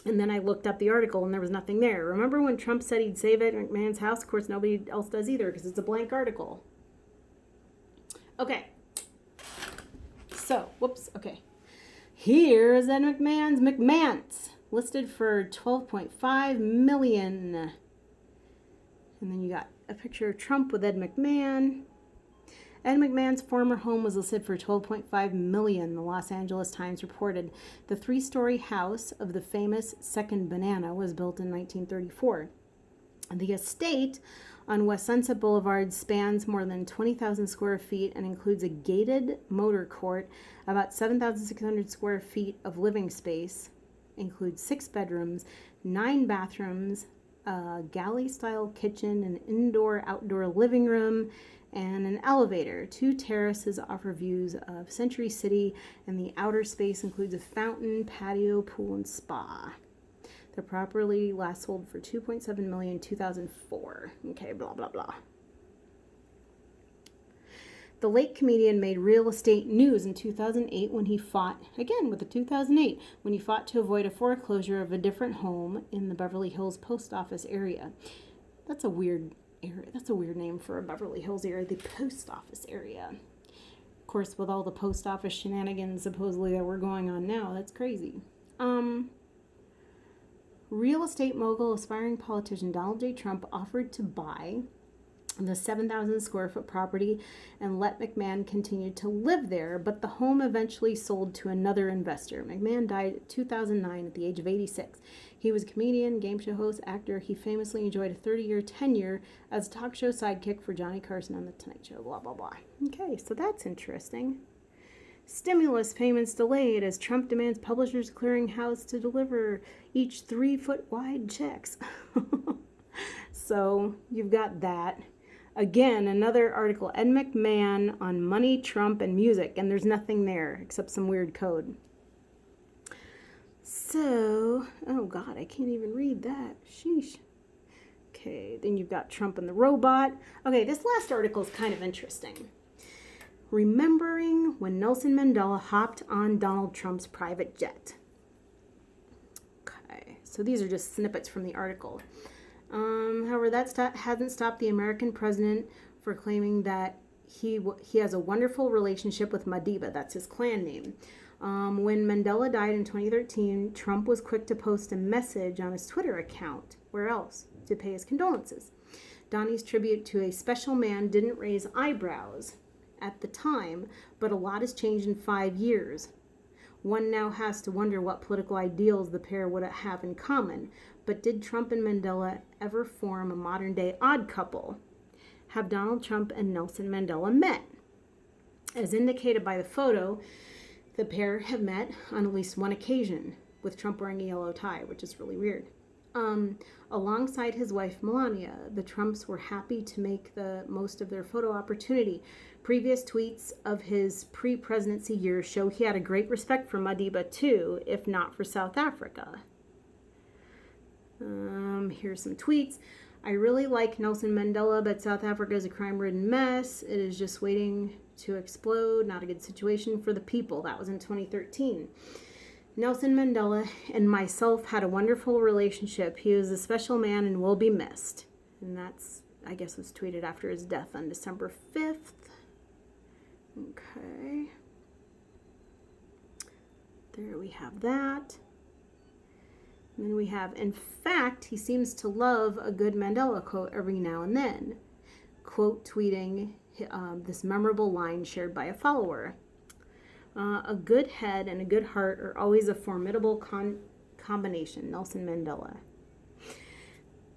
And then I looked up the article and there was nothing there. Remember when Trump said he'd save Ed McMahon's house? Of course, nobody else does either because it's a blank article. Okay. So, whoops, okay. Here's Ed McMahon's McMahons, listed for $12.5 million. And then you got a picture of Trump with Ed McMahon. Ed McMahon's former home was listed for $12.5 million, the Los Angeles Times reported. The three-story house of the famous Second Banana was built in 1934. The estate on West Sunset Boulevard spans more than 20,000 square feet and includes a gated motor court, about 7,600 square feet of living space, includes 6 bedrooms, 9 bathrooms, a galley-style kitchen, an indoor-outdoor living room, and an elevator. 2 terraces offer views of Century City, and the outer space includes a fountain, patio, pool, and spa. The property last sold for $2.7 million in 2004. Okay, blah, blah, blah. The late comedian made real estate news in 2008 when he fought, again with the 2008, when he fought to avoid a foreclosure of a different home in the Beverly Hills post office area. That's a weird area. That's a weird name for a Beverly Hills area, the post office area. Of course, with all the post office shenanigans supposedly that were going on now, that's crazy. Real estate mogul, aspiring politician Donald J. Trump offered to buy the 7,000 square foot property and let McMahon continue to live there, but the home eventually sold to another investor. McMahon died in 2009 at the age of 86. He was a comedian, game show host, actor. He famously enjoyed a 30-year tenure as a talk show sidekick for Johnny Carson on The Tonight Show, blah, blah, blah. Okay, so that's interesting. Stimulus payments delayed as Trump demands Publishers Clearinghouse to deliver each 3-foot wide checks. So you've got that. Again, another article, Ed McMahon on money, Trump, and music, and there's nothing there except some weird code. So, oh God, I can't even read that. Sheesh. Okay, then you've got Trump and the robot. Okay, this last article is kind of interesting. Remembering when Nelson Mandela hopped on Donald Trump's private jet. Okay, so these are just snippets from the article. However, that hasn't stopped the American president for claiming that he has a wonderful relationship with Madiba. That's his clan name. When Mandela died in 2013, Trump was quick to post a message on his Twitter account. Where else? To pay his condolences. Donnie's tribute to a special man didn't raise eyebrows at the time, but a lot has changed in 5 years. One now has to wonder what political ideals the pair would have in common. But did Trump and Mandela ever form a modern-day odd couple? Have Donald Trump and Nelson Mandela met? As indicated by the photo, The pair have met on at least one occasion, with Trump wearing a yellow tie, which is really weird. Alongside his wife Melania, the Trumps were happy to make the most of their photo opportunity. Previous tweets of his pre-presidency years show he had a great respect for Madiba too, if not for South Africa. Here's some tweets. I really like Nelson Mandela, but South Africa is a crime-ridden mess. It is just waiting to explode. Not a good situation for the people. That was in 2013. Nelson Mandela and myself had a wonderful relationship. He was a special man and will be missed. And that's, I guess, was tweeted after his death on December 5th. Okay. There we have that. And then we have, in fact, he seems to love a good Mandela quote every now and then. Quote tweeting this memorable line shared by a follower. A good head and a good heart are always a formidable combination. Nelson Mandela.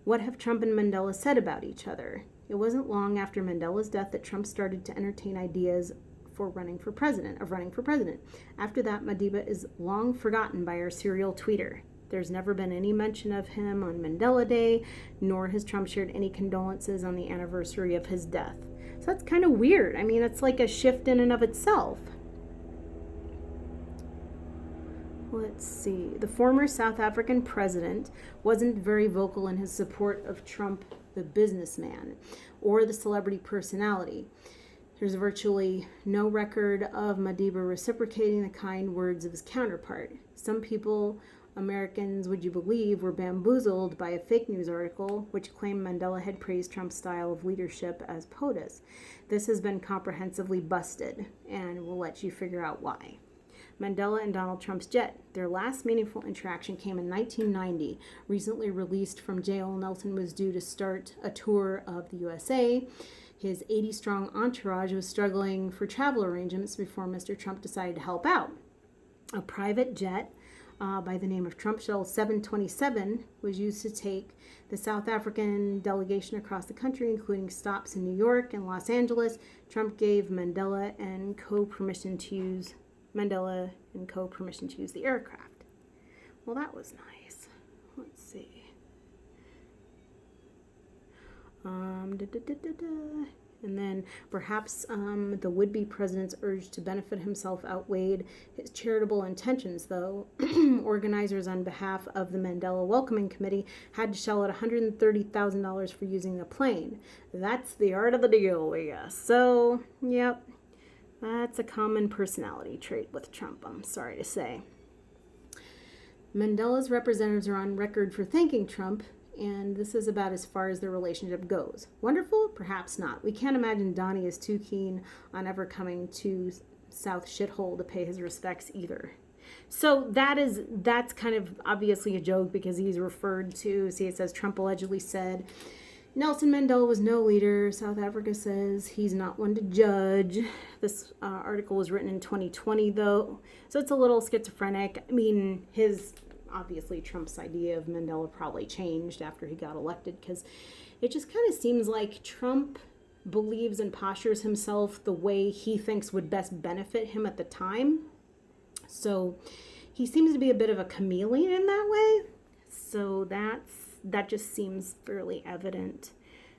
What have Trump and Mandela said about each other? It wasn't long after Mandela's death that Trump started to entertain ideas of running for president. After that, Madiba is long forgotten by our serial tweeter. There's never been any mention of him on Mandela Day, nor has Trump shared any condolences on the anniversary of his death. So that's kind of weird. I mean, it's like a shift in and of itself. Let's see. The former South African president wasn't very vocal in his support of Trump, the businessman, or the celebrity personality. There's virtually no record of Madiba reciprocating the kind words of his counterpart. Some people, Americans, would you believe, were bamboozled by a fake news article which claimed Mandela had praised Trump's style of leadership as POTUS. This has been comprehensively busted, and we'll let you figure out why. Mandela and Donald Trump's jet. Their last meaningful interaction came in 1990. Recently released from jail, Nelson was due to start a tour of the USA. His 80-strong entourage was struggling for travel arrangements before Mr. Trump decided to help out. A private jet by the name of Trump Shuttle 727 was used to take the South African delegation across the country, including stops in New York and Los Angeles. Trump gave Mandela and co permission to use the aircraft. Well, that was nice. Let's see. And then perhaps the would-be president's urge to benefit himself outweighed his charitable intentions, though. Organizers on behalf of the Mandela Welcoming Committee had to shell out $130,000 for using the plane. That's the art of the deal, I guess. So, yep. That's a common personality trait with Trump, I'm sorry to say. Mandela's representatives are on record for thanking Trump, and this is about as far as their relationship goes. Wonderful? Perhaps not. We can't imagine Donnie is too keen on ever coming to South Shithole to pay his respects either. So that's kind of obviously a joke because he's referred to, see it says Trump allegedly said, Nelson Mandela was no leader. South Africa says he's not one to judge. This article was written in 2020, though, so it's a little schizophrenic. I mean, obviously Trump's idea of Mandela probably changed after he got elected because it just kind of seems like Trump believes and postures himself the way he thinks would best benefit him at the time. So he seems to be a bit of a chameleon in that way. So that just seems fairly evident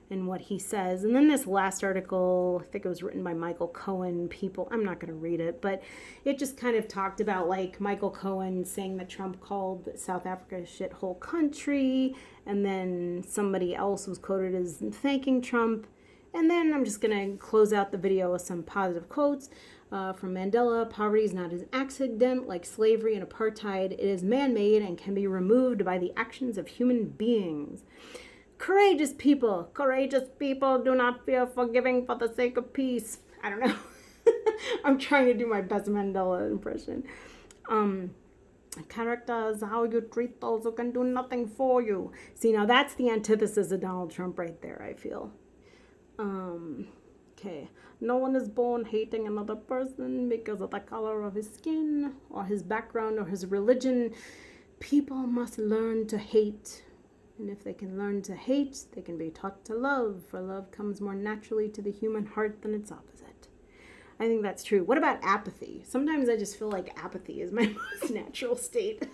in what he says. And then this last article, I think it was written by Michael Cohen, I'm not going to read it, but it just kind of talked about like Michael Cohen saying that Trump called South Africa a shithole country, and then somebody else was quoted as thanking Trump. And then I'm just going to close out the video with some positive quotes from Mandela. Poverty is not an accident like slavery and apartheid. It is man-made and can be removed by the actions of human beings. Courageous people do not fear forgiving for the sake of peace. I don't know. I'm trying to do my best Mandela impression. Character is how you treat those who can do nothing for you. See, now that's the antithesis of Donald Trump right there, I feel. Okay. No one is born hating another person because of the color of his skin or his background or his religion. People must learn to hate. And if they can learn to hate, they can be taught to love, for love comes more naturally to the human heart than its opposite. I think that's true. What about apathy? Sometimes I just feel like apathy is my most natural state.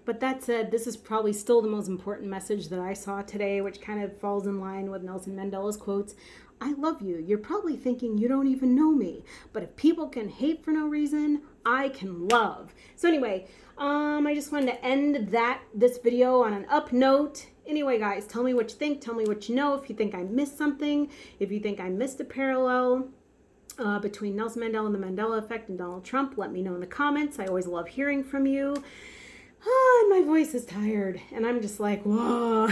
But that said, this is probably still the most important message that I saw today, which kind of falls in line with Nelson Mandela's quotes. I love you. You're probably thinking you don't even know me. But if people can hate for no reason, I can love. So anyway, I just wanted to end this video on an up note. Anyway, guys, tell me what you think. Tell me what you know. If you think I missed something. If you think I missed a parallel between Nelson Mandela and the Mandela effect and Donald Trump, let me know in the comments. I always love hearing from you. And my voice is tired. And I'm just like, whoa.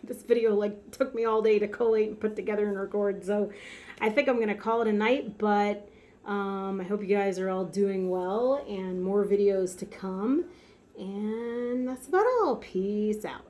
This video like took me all day to collate and put together and record. So I think I'm going to call it a night. But I hope you guys are all doing well and more videos to come. And that's about all. Peace out.